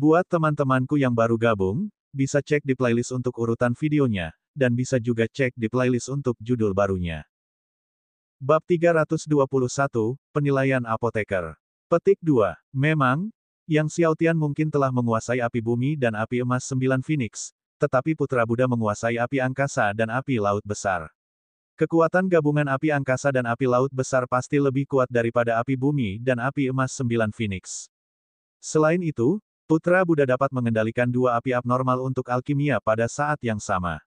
Buat teman-temanku yang baru gabung, bisa cek di playlist untuk urutan videonya, dan bisa juga cek di playlist untuk judul barunya. Bab 321, Penilaian Apoteker. Petik 2. Memang, Yang Xiaotian mungkin telah menguasai api bumi dan api emas 9 Phoenix, tetapi Putra Buddha menguasai api angkasa dan api laut besar. Kekuatan gabungan api angkasa dan api laut besar pasti lebih kuat daripada api bumi dan api emas 9 Phoenix. Selain itu, Putra Buddha dapat mengendalikan dua api abnormal untuk alkimia pada saat yang sama.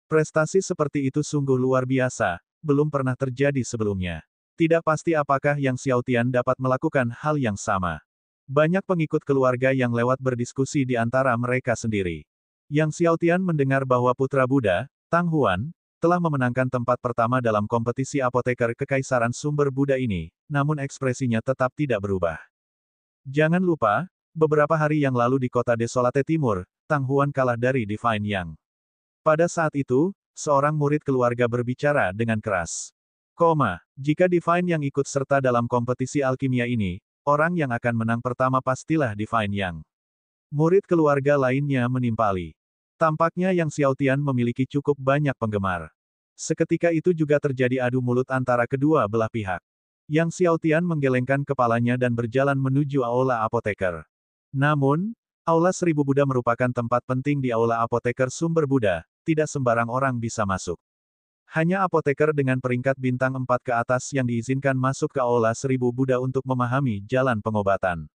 Prestasi seperti itu sungguh luar biasa, belum pernah terjadi sebelumnya. Tidak pasti apakah Yang Xiaotian dapat melakukan hal yang sama. Banyak pengikut keluarga yang lewat berdiskusi di antara mereka sendiri. Yang Xiaotian mendengar bahwa Putra Buddha, Tang Huan, telah memenangkan tempat pertama dalam kompetisi apoteker Kekaisaran Sumber Buddha ini, namun ekspresinya tetap tidak berubah. Jangan lupa, beberapa hari yang lalu di kota Desolate Timur, Tang Huan kalah dari Divine Yang. Pada saat itu, seorang murid keluarga berbicara dengan keras. Jika Divine Yang ikut serta dalam kompetisi alkimia ini, orang yang akan menang pertama pastilah Divine Yang. Murid keluarga lainnya menimpali. Tampaknya Yang Xiaotian memiliki cukup banyak penggemar. Seketika itu juga terjadi adu mulut antara kedua belah pihak. Yang Xiaotian menggelengkan kepalanya dan berjalan menuju aula apoteker. Namun, Aula Seribu Buddha merupakan tempat penting di Aula Apoteker Sumber Buddha, tidak sembarang orang bisa masuk. Hanya apoteker dengan peringkat bintang 4 ke atas yang diizinkan masuk ke Aula Seribu Buddha untuk memahami jalan pengobatan.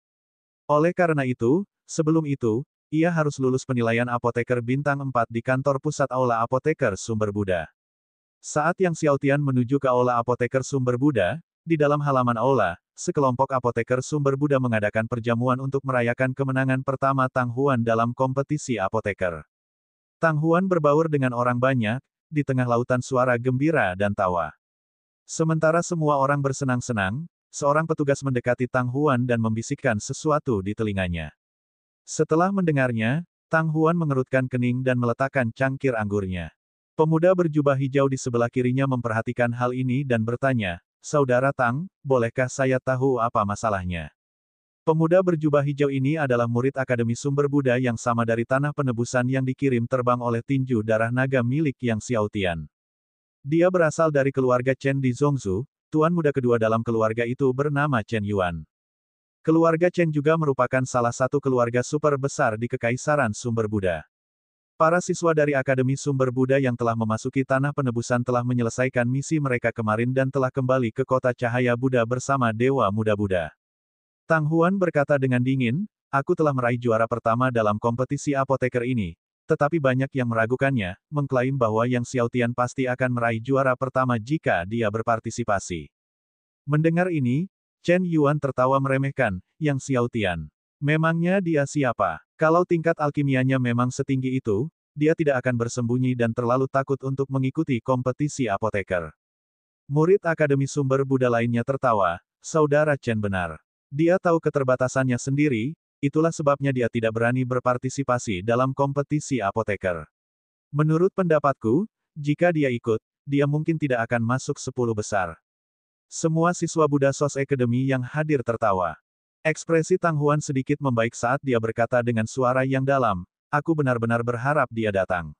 Oleh karena itu, sebelum itu, ia harus lulus penilaian apoteker bintang 4 di kantor pusat Aula Apoteker Sumber Buddha. Saat Yang Xiaotian menuju ke Aula Apoteker Sumber Buddha, di dalam halaman aula, sekelompok apoteker Sumber Buddha mengadakan perjamuan untuk merayakan kemenangan pertama Tang Huan dalam kompetisi apoteker. Tang Huan berbaur dengan orang banyak, di tengah lautan suara gembira dan tawa. Sementara semua orang bersenang-senang, seorang petugas mendekati Tang Huan dan membisikkan sesuatu di telinganya. Setelah mendengarnya, Tang Huan mengerutkan kening dan meletakkan cangkir anggurnya. Pemuda berjubah hijau di sebelah kirinya memperhatikan hal ini dan bertanya, "Saudara Tang, bolehkah saya tahu apa masalahnya?" Pemuda berjubah hijau ini adalah murid Akademi Sumber Buddha yang sama dari tanah penebusan yang dikirim terbang oleh tinju darah naga milik Yang Xiaotian. Dia berasal dari keluarga Chen di Zhongzhou, tuan muda kedua dalam keluarga itu bernama Chen Yuan. Keluarga Chen juga merupakan salah satu keluarga super besar di Kekaisaran Sumber Buddha. Para siswa dari Akademi Sumber Buddha yang telah memasuki tanah penebusan telah menyelesaikan misi mereka kemarin dan telah kembali ke kota Cahaya Buddha bersama Dewa Muda Buddha. Tang Huan berkata dengan dingin, "Aku telah meraih juara pertama dalam kompetisi apoteker ini, tetapi banyak yang meragukannya, mengklaim bahwa Yang Xiaotian pasti akan meraih juara pertama jika dia berpartisipasi." Mendengar ini, Chen Yuan tertawa meremehkan, "Yang Xiaotian. Memangnya dia siapa? Kalau tingkat alkimianya memang setinggi itu, dia tidak akan bersembunyi dan terlalu takut untuk mengikuti kompetisi apoteker." Murid Akademi Sumber Buddha lainnya tertawa, "Saudara Chen benar. Dia tahu keterbatasannya sendiri, itulah sebabnya dia tidak berani berpartisipasi dalam kompetisi apoteker. Menurut pendapatku, jika dia ikut, dia mungkin tidak akan masuk 10 besar." Semua siswa Buddha Sos Academy yang hadir tertawa. Ekspresi Tang Huan sedikit membaik saat dia berkata dengan suara yang dalam, "Aku benar-benar berharap dia datang.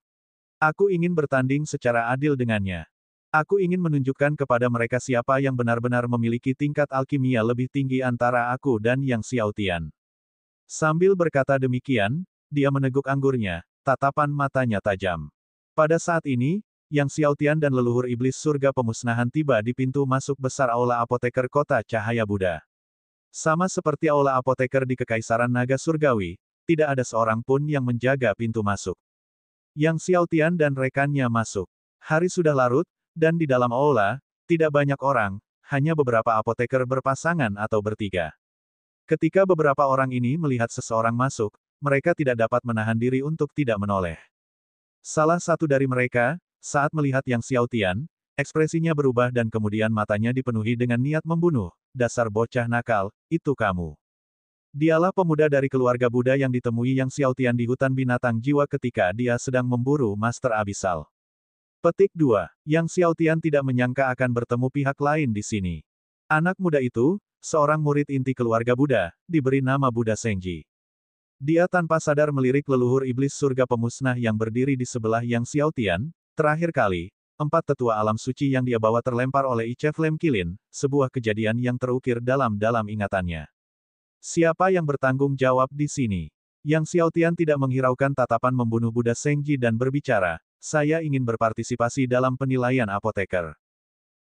Aku ingin bertanding secara adil dengannya. Aku ingin menunjukkan kepada mereka siapa yang benar-benar memiliki tingkat alkimia lebih tinggi antara aku dan Yang Xiaotian." Sambil berkata demikian, dia meneguk anggurnya, tatapan matanya tajam. Pada saat ini, Yang Xiaotian dan leluhur iblis surga pemusnahan tiba di pintu masuk besar aula apoteker kota Cahaya Buddha. Sama seperti aula apoteker di Kekaisaran Naga Surgawi, tidak ada seorang pun yang menjaga pintu masuk. Yang Xiaotian dan rekannya masuk. Hari sudah larut, dan di dalam aula, tidak banyak orang, hanya beberapa apoteker berpasangan atau bertiga. Ketika beberapa orang ini melihat seseorang masuk, mereka tidak dapat menahan diri untuk tidak menoleh. Salah satu dari mereka, saat melihat Yang Xiaotian, ekspresinya berubah dan kemudian matanya dipenuhi dengan niat membunuh. "Dasar bocah nakal, itu kamu." Dialah pemuda dari keluarga Buddha yang ditemui Yang Xiaotian di hutan binatang jiwa ketika dia sedang memburu Master Abisal. Petik 2. Yang Xiaotian tidak menyangka akan bertemu pihak lain di sini. Anak muda itu, seorang murid inti keluarga Buddha, diberi nama Buddha Zhengji. Dia tanpa sadar melirik leluhur iblis surga pemusnah yang berdiri di sebelah Yang Xiaotian. Terakhir kali, 4 tetua alam suci yang dia bawa terlempar oleh Ice Flame Kilin, sebuah kejadian yang terukir dalam-dalam ingatannya. Siapa yang bertanggung jawab di sini? Yang Xiaotian tidak menghiraukan tatapan membunuh Buddha Sengji dan berbicara, saya ingin berpartisipasi dalam penilaian apoteker.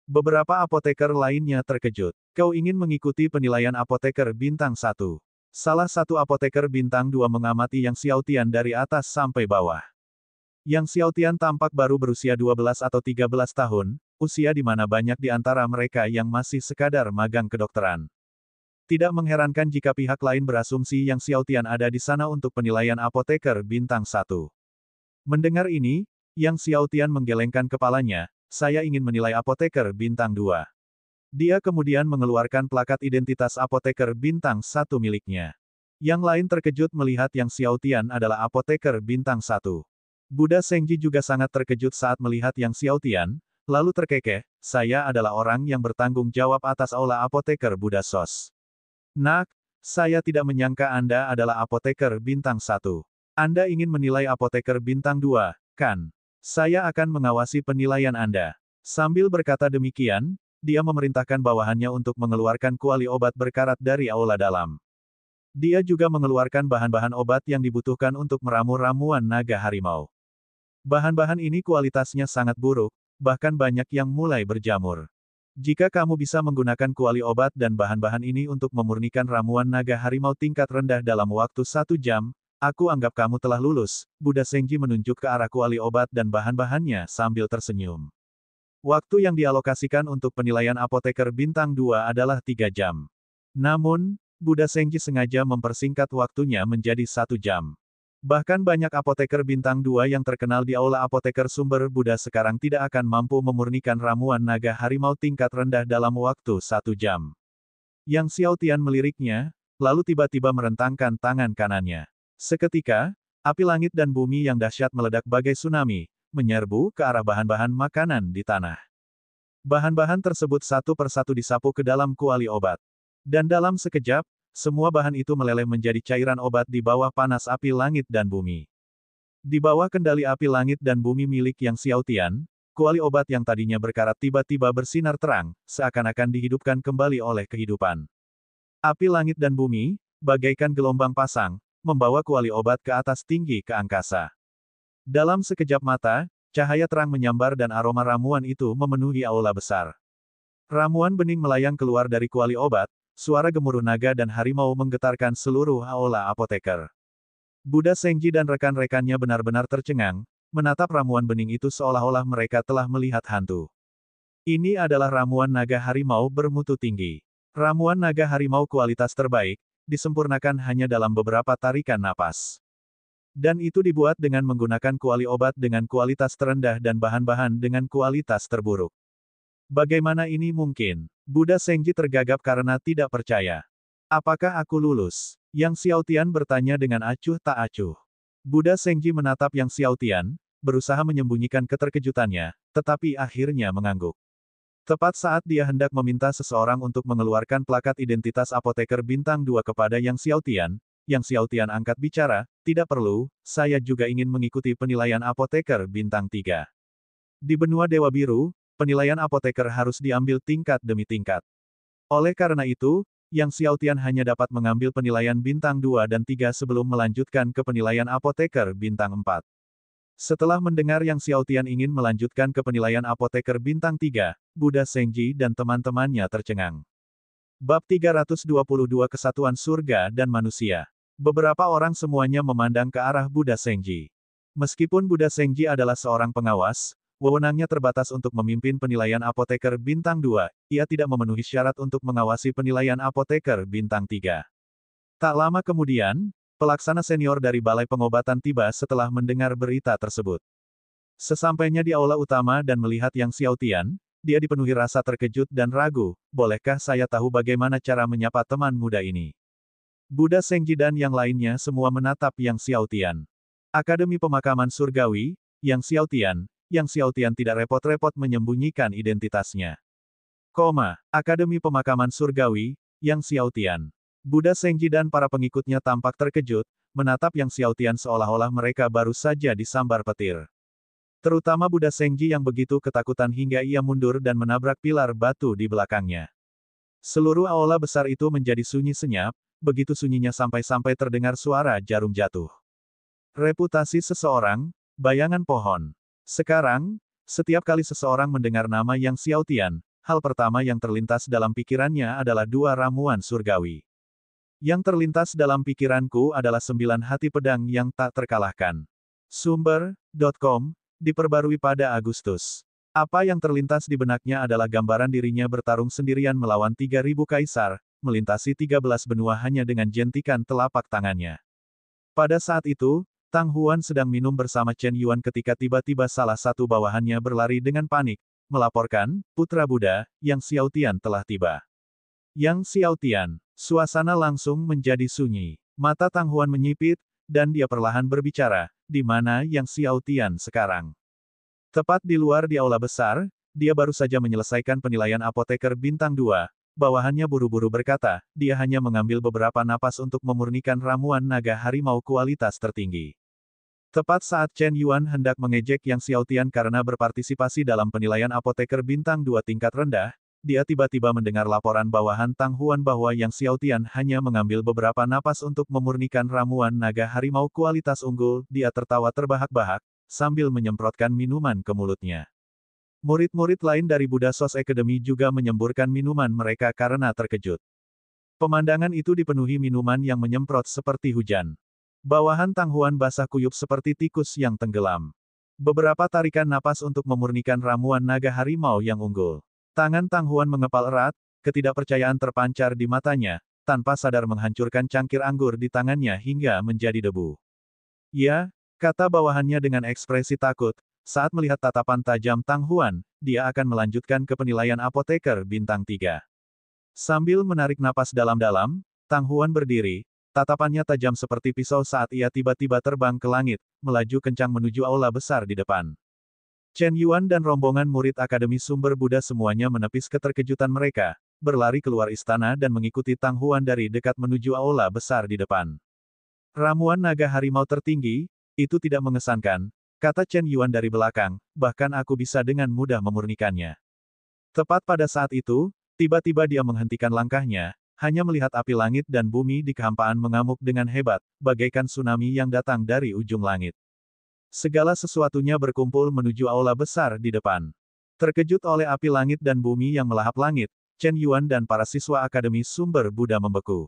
Beberapa apoteker lainnya terkejut. Kau ingin mengikuti penilaian apoteker bintang 1. Salah satu apoteker bintang 2 mengamati Yang Xiaotian dari atas sampai bawah. Yang Xiaotian tampak baru berusia 12 atau 13 tahun, usia di mana banyak di antara mereka yang masih sekadar magang kedokteran. Tidak mengherankan jika pihak lain berasumsi Yang Xiaotian ada di sana untuk penilaian apoteker bintang 1. Mendengar ini, Yang Xiaotian menggelengkan kepalanya, saya ingin menilai apoteker bintang 2. Dia kemudian mengeluarkan plakat identitas apoteker bintang 1 miliknya. Yang lain terkejut melihat Yang Xiaotian adalah apoteker bintang 1. Buddha Sengji juga sangat terkejut saat melihat Yang Xiaotian, lalu terkekeh, saya adalah orang yang bertanggung jawab atas aula apoteker Buddha Sos. Nak, saya tidak menyangka Anda adalah apoteker bintang 1. Anda ingin menilai apoteker bintang 2, kan? Saya akan mengawasi penilaian Anda. Sambil berkata demikian, dia memerintahkan bawahannya untuk mengeluarkan kuali obat berkarat dari aula dalam. Dia juga mengeluarkan bahan-bahan obat yang dibutuhkan untuk meramu ramuan naga harimau. Bahan-bahan ini kualitasnya sangat buruk, bahkan banyak yang mulai berjamur. Jika kamu bisa menggunakan kuali obat dan bahan-bahan ini untuk memurnikan ramuan naga harimau tingkat rendah dalam waktu 1 jam, aku anggap kamu telah lulus. Buddha Sengji menunjuk ke arah kuali obat dan bahan-bahannya sambil tersenyum. Waktu yang dialokasikan untuk penilaian apoteker bintang 2 adalah 3 jam. Namun, Buddha Sengji sengaja mempersingkat waktunya menjadi 1 jam. Bahkan banyak apoteker bintang 2 yang terkenal di aula apoteker sumber Buddha sekarang tidak akan mampu memurnikan ramuan naga harimau tingkat rendah dalam waktu 1 jam. Yang Xiaotian meliriknya, lalu tiba-tiba merentangkan tangan kanannya. Seketika, api langit dan bumi yang dahsyat meledak bagai tsunami, menyerbu ke arah bahan-bahan makanan di tanah. Bahan-bahan tersebut satu persatu disapu ke dalam kuali obat. Dan dalam sekejap, semua bahan itu meleleh menjadi cairan obat di bawah panas api langit dan bumi. Di bawah kendali api langit dan bumi milik Yang Xiaotian, kuali obat yang tadinya berkarat tiba-tiba bersinar terang, seakan-akan dihidupkan kembali oleh kehidupan. Api langit dan bumi, bagaikan gelombang pasang, membawa kuali obat ke atas tinggi ke angkasa. Dalam sekejap mata, cahaya terang menyambar dan aroma ramuan itu memenuhi aula besar. Ramuan bening melayang keluar dari kuali obat. Suara gemuruh naga dan harimau menggetarkan seluruh aula apoteker. Buddha Sengji dan rekan-rekannya benar-benar tercengang, menatap ramuan bening itu seolah-olah mereka telah melihat hantu. Ini adalah ramuan naga harimau bermutu tinggi. Ramuan naga harimau kualitas terbaik, disempurnakan hanya dalam beberapa tarikan napas. Dan itu dibuat dengan menggunakan kuali obat dengan kualitas terendah dan bahan-bahan dengan kualitas terburuk. Bagaimana ini mungkin? Buddha Sengji tergagap karena tidak percaya. Apakah aku lulus? Yang Xiaotian bertanya dengan acuh tak acuh. Buddha Sengji menatap Yang Xiaotian, berusaha menyembunyikan keterkejutannya, tetapi akhirnya mengangguk. Tepat saat dia hendak meminta seseorang untuk mengeluarkan plakat identitas apoteker bintang 2 kepada Yang Xiaotian, Yang Xiaotian angkat bicara, tidak perlu, saya juga ingin mengikuti penilaian apoteker bintang 3. Di benua Dewa Biru, penilaian apoteker harus diambil tingkat demi tingkat. Oleh karena itu, Yang Xiaotian hanya dapat mengambil penilaian bintang 2 dan 3 sebelum melanjutkan ke penilaian apoteker bintang 4. Setelah mendengar Yang Xiaotian ingin melanjutkan ke penilaian apoteker bintang 3, Buddha Sengji dan teman-temannya tercengang. Bab 322 Kesatuan Surga dan Manusia. Beberapa orang semuanya memandang ke arah Buddha Sengji. Meskipun Buddha Sengji adalah seorang pengawas, wewenangnya terbatas untuk memimpin penilaian apoteker bintang 2, ia tidak memenuhi syarat untuk mengawasi penilaian apoteker bintang 3. Tak lama kemudian, pelaksana senior dari Balai Pengobatan tiba setelah mendengar berita tersebut. Sesampainya di aula utama dan melihat Yang Xiaotian, dia dipenuhi rasa terkejut dan ragu, bolehkah saya tahu bagaimana cara menyapa teman muda ini? Buddha Sengji dan yang lainnya semua menatap Yang Xiaotian. Akademi Pemakaman Surgawi, Yang Xiaotian tidak repot-repot menyembunyikan identitasnya. Akademi Pemakaman Surgawi, Yang Xiaotian. Buddha Sengji dan para pengikutnya tampak terkejut, menatap Yang Xiaotian seolah-olah mereka baru saja disambar petir. Terutama Buddha Sengji yang begitu ketakutan hingga ia mundur dan menabrak pilar batu di belakangnya. Seluruh aula besar itu menjadi sunyi senyap, begitu sunyinya sampai-sampai terdengar suara jarum jatuh. Reputasi seseorang, bayangan pohon. Sekarang, setiap kali seseorang mendengar nama Yang Xiaotian, hal pertama yang terlintas dalam pikirannya adalah 2 ramuan surgawi. Yang terlintas dalam pikiranku adalah 9 hati pedang yang tak terkalahkan. Sumber.com, diperbarui pada Agustus. Apa yang terlintas di benaknya adalah gambaran dirinya bertarung sendirian melawan 3.000 kaisar, melintasi 13 benua hanya dengan jentikan telapak tangannya. Pada saat itu, Tang Huan sedang minum bersama Chen Yuan ketika tiba-tiba salah satu bawahannya berlari dengan panik, melaporkan, Putra Buddha, Yang Xiaotian telah tiba. Yang Xiaotian, suasana langsung menjadi sunyi. Mata Tang Huan menyipit, dan dia perlahan berbicara, di mana Yang Xiaotian sekarang? Tepat di luar di aula besar, dia baru saja menyelesaikan penilaian apoteker bintang 2, bawahannya buru-buru berkata, dia hanya mengambil beberapa napas untuk memurnikan ramuan naga harimau kualitas tertinggi. Tepat saat Chen Yuan hendak mengejek Yang Xiaotian karena berpartisipasi dalam penilaian apoteker bintang 2 tingkat rendah, dia tiba-tiba mendengar laporan bawahan Tang Huan bahwa Yang Xiaotian hanya mengambil beberapa napas untuk memurnikan ramuan naga harimau kualitas unggul, dia tertawa terbahak-bahak, sambil menyemprotkan minuman ke mulutnya. Murid-murid lain dari Buddha Sos Academy juga menyemburkan minuman mereka karena terkejut. Pemandangan itu dipenuhi minuman yang menyemprot seperti hujan. Bawahan Tang Huan basah kuyup seperti tikus yang tenggelam. Beberapa tarikan napas untuk memurnikan ramuan naga harimau yang unggul. Tangan Tang Huan mengepal erat, ketidakpercayaan terpancar di matanya, tanpa sadar menghancurkan cangkir anggur di tangannya hingga menjadi debu. Ya, kata bawahannya dengan ekspresi takut, saat melihat tatapan tajam Tang Huan, dia akan melanjutkan ke penilaian apoteker bintang 3. Sambil menarik napas dalam-dalam, Tang Huan berdiri, tatapannya tajam seperti pisau saat ia tiba-tiba terbang ke langit, melaju kencang menuju aula besar di depan. Chen Yuan dan rombongan murid Akademi Sumber Buddha semuanya menepis keterkejutan mereka, berlari keluar istana dan mengikuti Tang Huan dari dekat menuju aula besar di depan. Ramuan naga harimau tertinggi, itu tidak mengesankan, kata Chen Yuan dari belakang, bahkan aku bisa dengan mudah memurnikannya. Tepat pada saat itu, tiba-tiba dia menghentikan langkahnya, hanya melihat api langit dan bumi di kehampaan mengamuk dengan hebat, bagaikan tsunami yang datang dari ujung langit. Segala sesuatunya berkumpul menuju aula besar di depan. Terkejut oleh api langit dan bumi yang melahap langit, Chen Yuan dan para siswa Akademi Sumber Buddha membeku.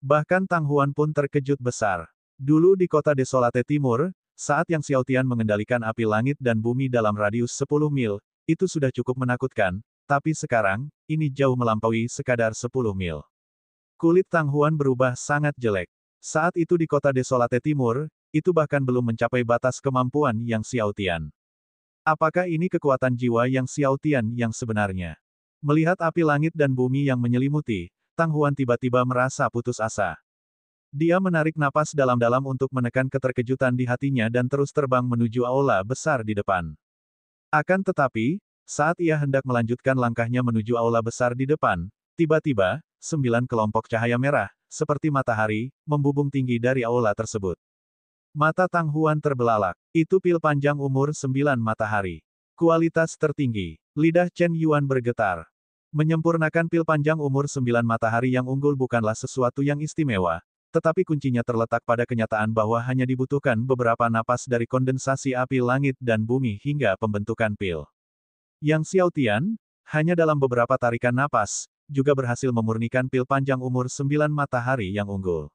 Bahkan Tang Huan pun terkejut besar. Dulu di kota Desolate Timur, saat Yang Xiaotian mengendalikan api langit dan bumi dalam radius 10 mil, itu sudah cukup menakutkan, tapi sekarang, ini jauh melampaui sekadar 10 mil. Kulit Tang Huan berubah sangat jelek. Saat itu di kota Desolate Timur, itu bahkan belum mencapai batas kemampuan Yang Xiaotian. Apakah ini kekuatan jiwa Yang Xiaotian yang sebenarnya? Melihat api langit dan bumi yang menyelimuti, Tang Huan tiba-tiba merasa putus asa. Dia menarik napas dalam-dalam untuk menekan keterkejutan di hatinya dan terus terbang menuju aula besar di depan. Akan tetapi, saat ia hendak melanjutkan langkahnya menuju aula besar di depan, tiba-tiba, 9 kelompok cahaya merah, seperti matahari, membubung tinggi dari aula tersebut. Mata Tang Huan terbelalak. Itu pil panjang umur 9 matahari. Kualitas tertinggi. Lidah Chen Yuan bergetar. Menyempurnakan pil panjang umur 9 matahari yang unggul bukanlah sesuatu yang istimewa, tetapi kuncinya terletak pada kenyataan bahwa hanya dibutuhkan beberapa napas dari kondensasi api langit dan bumi hingga pembentukan pil. Yang Xiaotian, hanya dalam beberapa tarikan napas, juga berhasil memurnikan pil panjang umur 9 matahari yang unggul.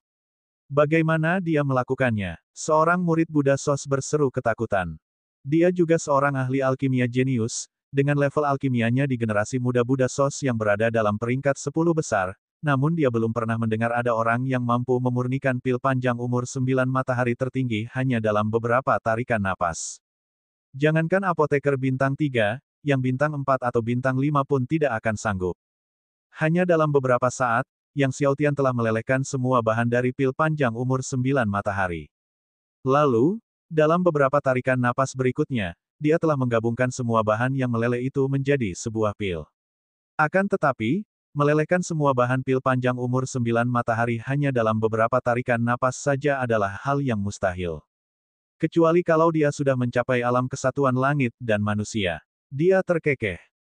Bagaimana dia melakukannya? Seorang murid Buddha Sos berseru ketakutan. Dia juga seorang ahli alkimia jenius, dengan level alkimianya di generasi muda Buddha Sos yang berada dalam peringkat 10 besar, namun dia belum pernah mendengar ada orang yang mampu memurnikan pil panjang umur 9 matahari tertinggi hanya dalam beberapa tarikan napas. Jangankan apoteker bintang 3, yang bintang 4 atau bintang 5 pun tidak akan sanggup. Hanya dalam beberapa saat, Yang Xiaotian telah melelehkan semua bahan dari pil panjang umur 9 matahari. Lalu, dalam beberapa tarikan napas berikutnya, dia telah menggabungkan semua bahan yang meleleh itu menjadi sebuah pil. Akan tetapi, Melelehkan semua bahan pil panjang umur 9 matahari hanya dalam beberapa tarikan napas saja adalah hal yang mustahil. Kecuali kalau dia sudah mencapai alam kesatuan langit dan manusia. Dia terkekeh.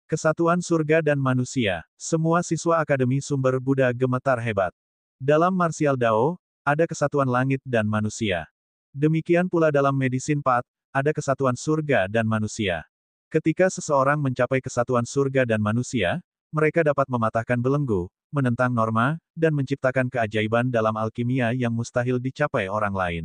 Kesatuan surga dan manusia. Semua siswa Akademi Sumber Buddha gemetar hebat. Dalam martial Dao, ada kesatuan langit dan manusia. Demikian pula dalam medisin Pat, ada kesatuan surga dan manusia. Ketika seseorang mencapai kesatuan surga dan manusia, mereka dapat mematahkan belenggu, menentang norma, dan menciptakan keajaiban dalam alkimia yang mustahil dicapai orang lain.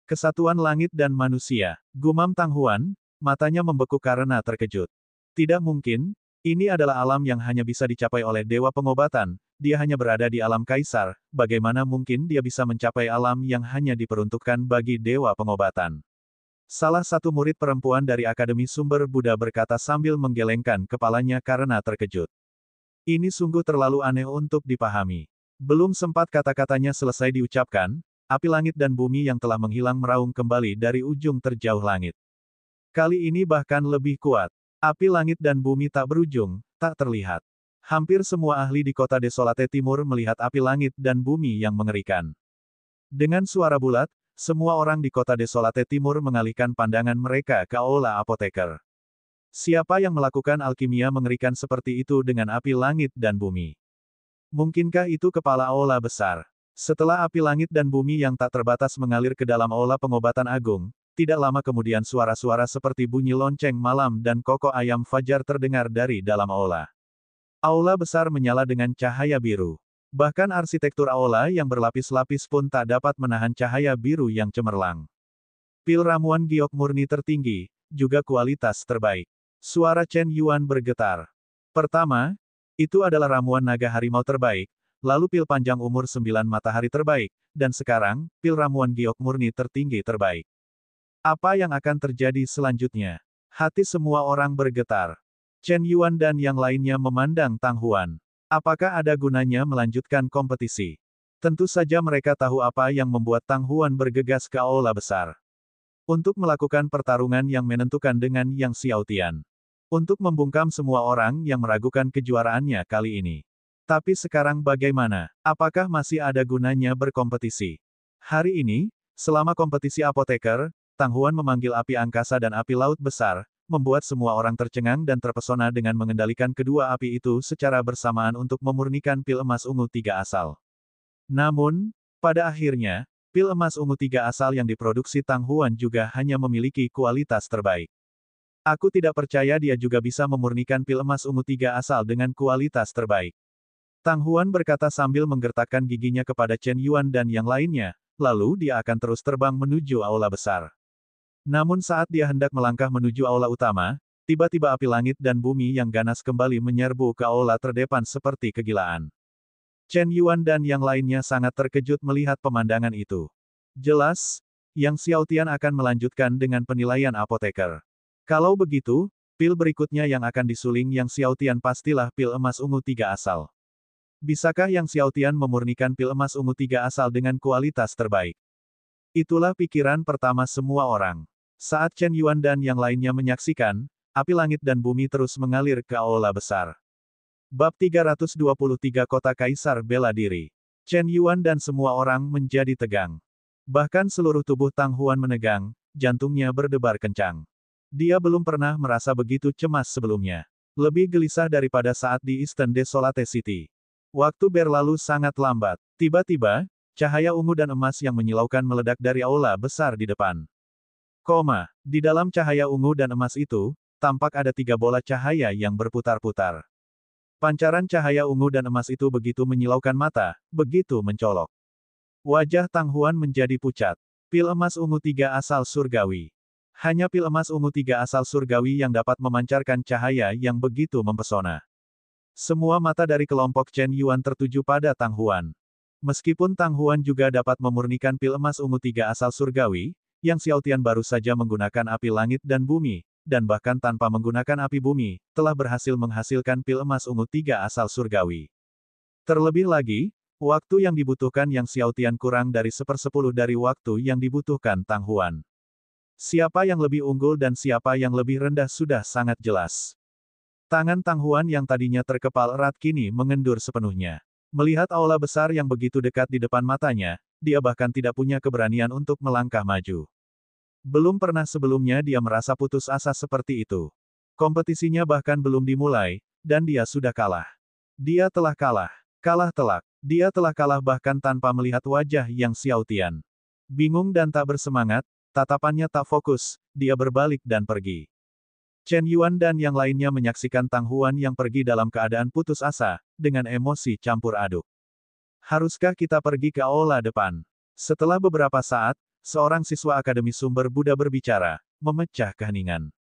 Kesatuan langit dan manusia, gumam Tang Huan, matanya membeku karena terkejut. Tidak mungkin, ini adalah alam yang hanya bisa dicapai oleh dewa pengobatan, dia hanya berada di alam kaisar, bagaimana mungkin dia bisa mencapai alam yang hanya diperuntukkan bagi dewa pengobatan? Salah satu murid perempuan dari Akademi Sumber Buddha berkata sambil menggelengkan kepalanya karena terkejut. Ini sungguh terlalu aneh untuk dipahami. Belum sempat kata-katanya selesai diucapkan, api langit dan bumi yang telah menghilang meraung kembali dari ujung terjauh langit. Kali ini bahkan lebih kuat. Api langit dan bumi tak berujung, tak terlihat. Hampir semua ahli di kota Desolate Timur melihat api langit dan bumi yang mengerikan. Dengan suara bulat, semua orang di kota Desolate Timur mengalihkan pandangan mereka ke Aula Apoteker. Siapa yang melakukan alkimia mengerikan seperti itu dengan api langit dan bumi? Mungkinkah itu kepala Aula besar? Setelah api langit dan bumi yang tak terbatas mengalir ke dalam Aula Pengobatan Agung, tidak lama kemudian suara-suara seperti bunyi lonceng malam dan kokok ayam fajar terdengar dari dalam aula. Aula besar menyala dengan cahaya biru. Bahkan arsitektur aula yang berlapis-lapis pun tak dapat menahan cahaya biru yang cemerlang. Pil ramuan giok murni tertinggi, juga kualitas terbaik. Suara Chen Yuan bergetar. Pertama, itu adalah ramuan naga harimau terbaik, lalu pil panjang umur 9 matahari terbaik, dan sekarang, pil ramuan giok murni tertinggi terbaik. Apa yang akan terjadi selanjutnya? Hati semua orang bergetar. Chen Yuan dan yang lainnya memandang Tang Huan. Apakah ada gunanya melanjutkan kompetisi? Tentu saja mereka tahu apa yang membuat Tang Huan bergegas ke aula besar. Untuk melakukan pertarungan yang menentukan dengan Yang Xiaotian. Untuk membungkam semua orang yang meragukan kejuaraannya kali ini. Tapi sekarang bagaimana? Apakah masih ada gunanya berkompetisi? Hari ini, selama kompetisi apoteker, Tang Huan memanggil api angkasa dan api laut besar, membuat semua orang tercengang dan terpesona dengan mengendalikan kedua api itu secara bersamaan untuk memurnikan pil emas ungu 3 asal. Namun, pada akhirnya, pil emas ungu 3 asal yang diproduksi Tang Huan juga hanya memiliki kualitas terbaik. Aku tidak percaya dia juga bisa memurnikan pil emas ungu 3 asal dengan kualitas terbaik. Tang Huan berkata sambil menggertakkan giginya kepada Chen Yuan dan yang lainnya, lalu dia akan terus terbang menuju aula besar. Namun saat dia hendak melangkah menuju aula utama, tiba-tiba api langit dan bumi yang ganas kembali menyerbu ke aula terdepan seperti kegilaan. Chen Yuan dan yang lainnya sangat terkejut melihat pemandangan itu. Jelas, Yang Xiaotian akan melanjutkan dengan penilaian apoteker. Kalau begitu, pil berikutnya yang akan disuling Yang Xiaotian pastilah pil emas ungu 3 asal. Bisakah Yang Xiaotian memurnikan pil emas ungu 3 asal dengan kualitas terbaik? Itulah pikiran pertama semua orang. Saat Chen Yuan dan yang lainnya menyaksikan, api langit dan bumi terus mengalir ke aula besar. Bab 323 Kota Kaisar Bela Diri. Chen Yuan dan semua orang menjadi tegang. Bahkan seluruh tubuh Tang Huan menegang, jantungnya berdebar kencang. Dia belum pernah merasa begitu cemas sebelumnya. Lebih gelisah daripada saat di Eastern Desolate City. Waktu berlalu sangat lambat. Tiba-tiba, cahaya ungu dan emas yang menyilaukan meledak dari aula besar di depan. Di dalam cahaya ungu dan emas itu, tampak ada 3 bola cahaya yang berputar-putar. Pancaran cahaya ungu dan emas itu begitu menyilaukan mata, begitu mencolok. Wajah Tang Huan menjadi pucat. Pil emas ungu 3 asal surgawi. Hanya pil emas ungu 3 asal surgawi yang dapat memancarkan cahaya yang begitu mempesona. Semua mata dari kelompok Chen Yuan tertuju pada Tang Huan. Meskipun Tang Huan juga dapat memurnikan pil emas ungu 3 asal surgawi, Yang Xiaotian baru saja menggunakan api langit dan bumi, dan bahkan tanpa menggunakan api bumi, telah berhasil menghasilkan pil emas ungu 3 asal surgawi. Terlebih lagi, waktu yang dibutuhkan Yang Xiaotian kurang dari 1/10 dari waktu yang dibutuhkan Tang Huan. Siapa yang lebih unggul dan siapa yang lebih rendah sudah sangat jelas. Tangan Tang Huan yang tadinya terkepal erat kini mengendur sepenuhnya. Melihat aula besar yang begitu dekat di depan matanya, dia bahkan tidak punya keberanian untuk melangkah maju. Belum pernah sebelumnya dia merasa putus asa seperti itu. Kompetisinya bahkan belum dimulai, dan dia sudah kalah. Dia telah kalah. Kalah telak. Dia telah kalah bahkan tanpa melihat wajah Yang Xiaotian. Bingung dan tak bersemangat, tatapannya tak fokus, dia berbalik dan pergi. Chen Yuan dan yang lainnya menyaksikan Tang Huan yang pergi dalam keadaan putus asa, dengan emosi campur aduk. Haruskah kita pergi ke aula depan? Setelah beberapa saat, seorang siswa Akademi Sumber Buddha berbicara, memecah keheningan.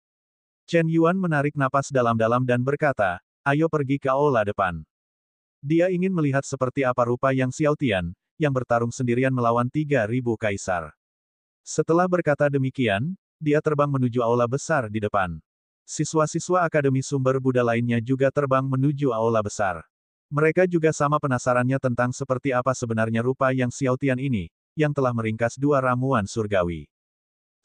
Chen Yuan menarik napas dalam-dalam dan berkata, ayo pergi ke aula depan. Dia ingin melihat seperti apa rupa Yang Xiaotian, yang bertarung sendirian melawan 3.000 kaisar. Setelah berkata demikian, dia terbang menuju aula besar di depan. Siswa-siswa Akademi Sumber Buddha lainnya juga terbang menuju aula besar. Mereka juga sama penasarannya tentang seperti apa sebenarnya rupa Yang Xiaotian ini, yang telah meringkas 2 ramuan surgawi.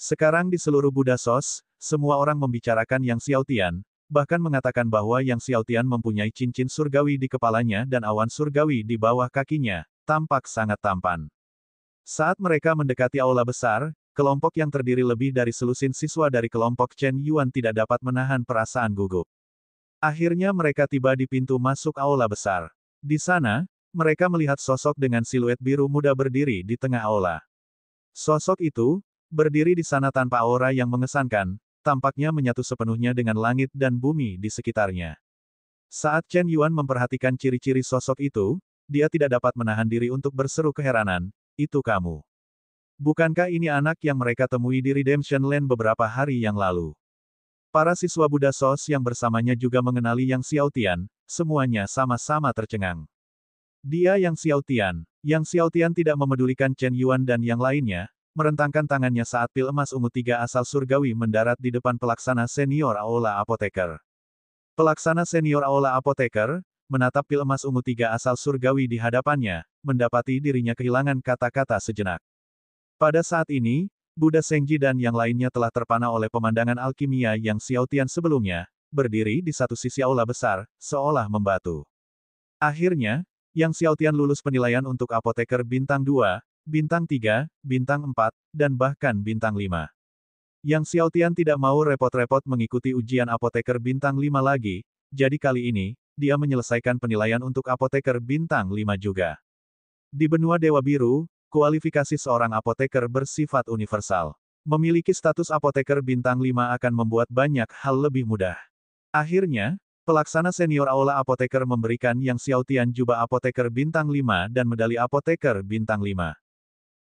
Sekarang di seluruh Buddha Sos, semua orang membicarakan Yang Xiaotian, bahkan mengatakan bahwa Yang Xiaotian mempunyai cincin surgawi di kepalanya dan awan surgawi di bawah kakinya, tampak sangat tampan. Saat mereka mendekati aula besar, kelompok yang terdiri lebih dari selusin siswa dari kelompok Chen Yuan tidak dapat menahan perasaan gugup. Akhirnya mereka tiba di pintu masuk aula besar. Di sana, mereka melihat sosok dengan siluet biru muda berdiri di tengah aula. Sosok itu, berdiri di sana tanpa aura yang mengesankan, tampaknya menyatu sepenuhnya dengan langit dan bumi di sekitarnya. Saat Chen Yuan memperhatikan ciri-ciri sosok itu, dia tidak dapat menahan diri untuk berseru keheranan, itu kamu. Bukankah ini anak yang mereka temui di Redemption Land beberapa hari yang lalu? Para siswa Buddha Sos yang bersamanya juga mengenali Yang Xiaotian, semuanya sama-sama tercengang. Dia Yang Xiaotian. Yang Xiaotian tidak memedulikan Chen Yuan dan yang lainnya, merentangkan tangannya saat pil emas ungu 3 asal surgawi mendarat di depan pelaksana senior Aula Apoteker. Pelaksana senior Aula Apoteker, menatap pil emas ungu 3 asal surgawi di hadapannya, mendapati dirinya kehilangan kata-kata sejenak. Pada saat ini, Buddha Zhengji dan yang lainnya telah terpana oleh pemandangan alkimia Yang Xiaotian sebelumnya, berdiri di satu sisi aula besar, seolah membatu. Akhirnya, Yang Xiaotian lulus penilaian untuk apoteker bintang 2, bintang 3, bintang 4, dan bahkan bintang 5. Yang Xiaotian tidak mau repot-repot mengikuti ujian apoteker bintang 5 lagi, jadi kali ini, dia menyelesaikan penilaian untuk apoteker bintang 5 juga. Di benua Dewa Biru, kualifikasi seorang apoteker bersifat universal. Memiliki status apoteker bintang 5 akan membuat banyak hal lebih mudah. Akhirnya, pelaksana senior Aula Apoteker memberikan Yang Xiaotian jubah apoteker bintang 5 dan medali apoteker bintang 5.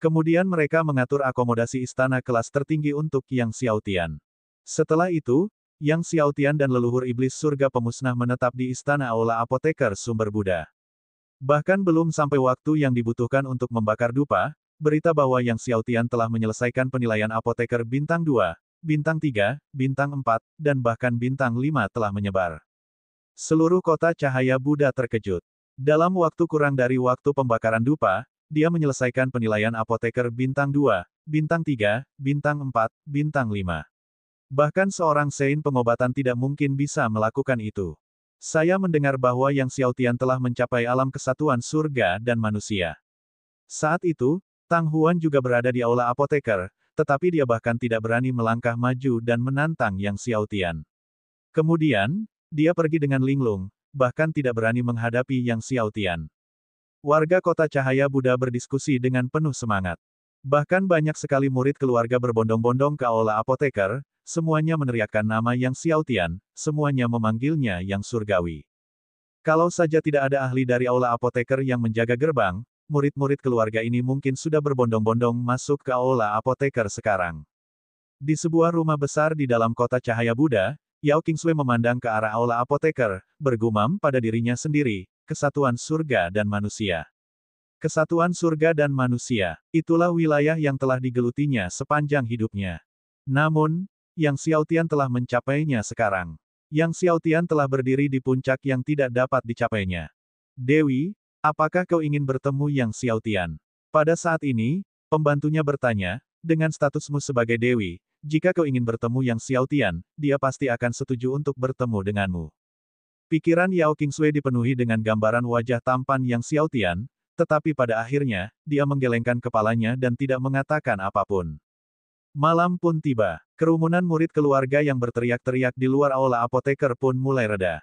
Kemudian mereka mengatur akomodasi istana kelas tertinggi untuk Yang Xiaotian. Setelah itu, Yang Xiaotian dan leluhur iblis surga pemusnah menetap di istana Aula Apoteker Sumber Buddha. Bahkan belum sampai waktu yang dibutuhkan untuk membakar dupa, berita bahwa Yang Xiaotian telah menyelesaikan penilaian apoteker bintang 2, bintang 3, bintang 4, dan bahkan bintang 5 telah menyebar. Seluruh kota cahaya Buddha terkejut. Dalam waktu kurang dari waktu pembakaran dupa, dia menyelesaikan penilaian apoteker bintang 2, bintang 3, bintang 4, bintang 5. Bahkan seorang Sein pengobatan tidak mungkin bisa melakukan itu. Saya mendengar bahwa Yang Xiaotian telah mencapai alam kesatuan surga dan manusia. Saat itu, Tang Huan juga berada di aula apoteker, tetapi dia bahkan tidak berani melangkah maju dan menantang Yang Xiaotian. Kemudian, dia pergi dengan linglung, bahkan tidak berani menghadapi Yang Xiaotian. Warga kota cahaya Buddha berdiskusi dengan penuh semangat. Bahkan banyak sekali murid keluarga berbondong-bondong ke aula apoteker, semuanya meneriakkan nama Yang Xiaotian, semuanya memanggilnya Yang Surgawi. Kalau saja tidak ada ahli dari aula apoteker yang menjaga gerbang, murid-murid keluarga ini mungkin sudah berbondong-bondong masuk ke aula apoteker sekarang. Di sebuah rumah besar di dalam kota cahaya Buddha, Yao Qingsui memandang ke arah aula apoteker, bergumam pada dirinya sendiri, kesatuan surga dan manusia. Kesatuan surga dan manusia, itulah wilayah yang telah digelutinya sepanjang hidupnya. Namun, Yang Xiaotian telah mencapainya sekarang. Yang Xiaotian telah berdiri di puncak yang tidak dapat dicapainya. Dewi, apakah kau ingin bertemu Yang Xiaotian? Pada saat ini, pembantunya bertanya, dengan statusmu sebagai Dewi, jika kau ingin bertemu Yang Xiaotian, dia pasti akan setuju untuk bertemu denganmu. Pikiran Yao Qingsui dipenuhi dengan gambaran wajah tampan Yang Xiaotian, tetapi pada akhirnya, dia menggelengkan kepalanya dan tidak mengatakan apapun. Malam pun tiba. Kerumunan murid keluarga yang berteriak-teriak di luar aula apoteker pun mulai reda.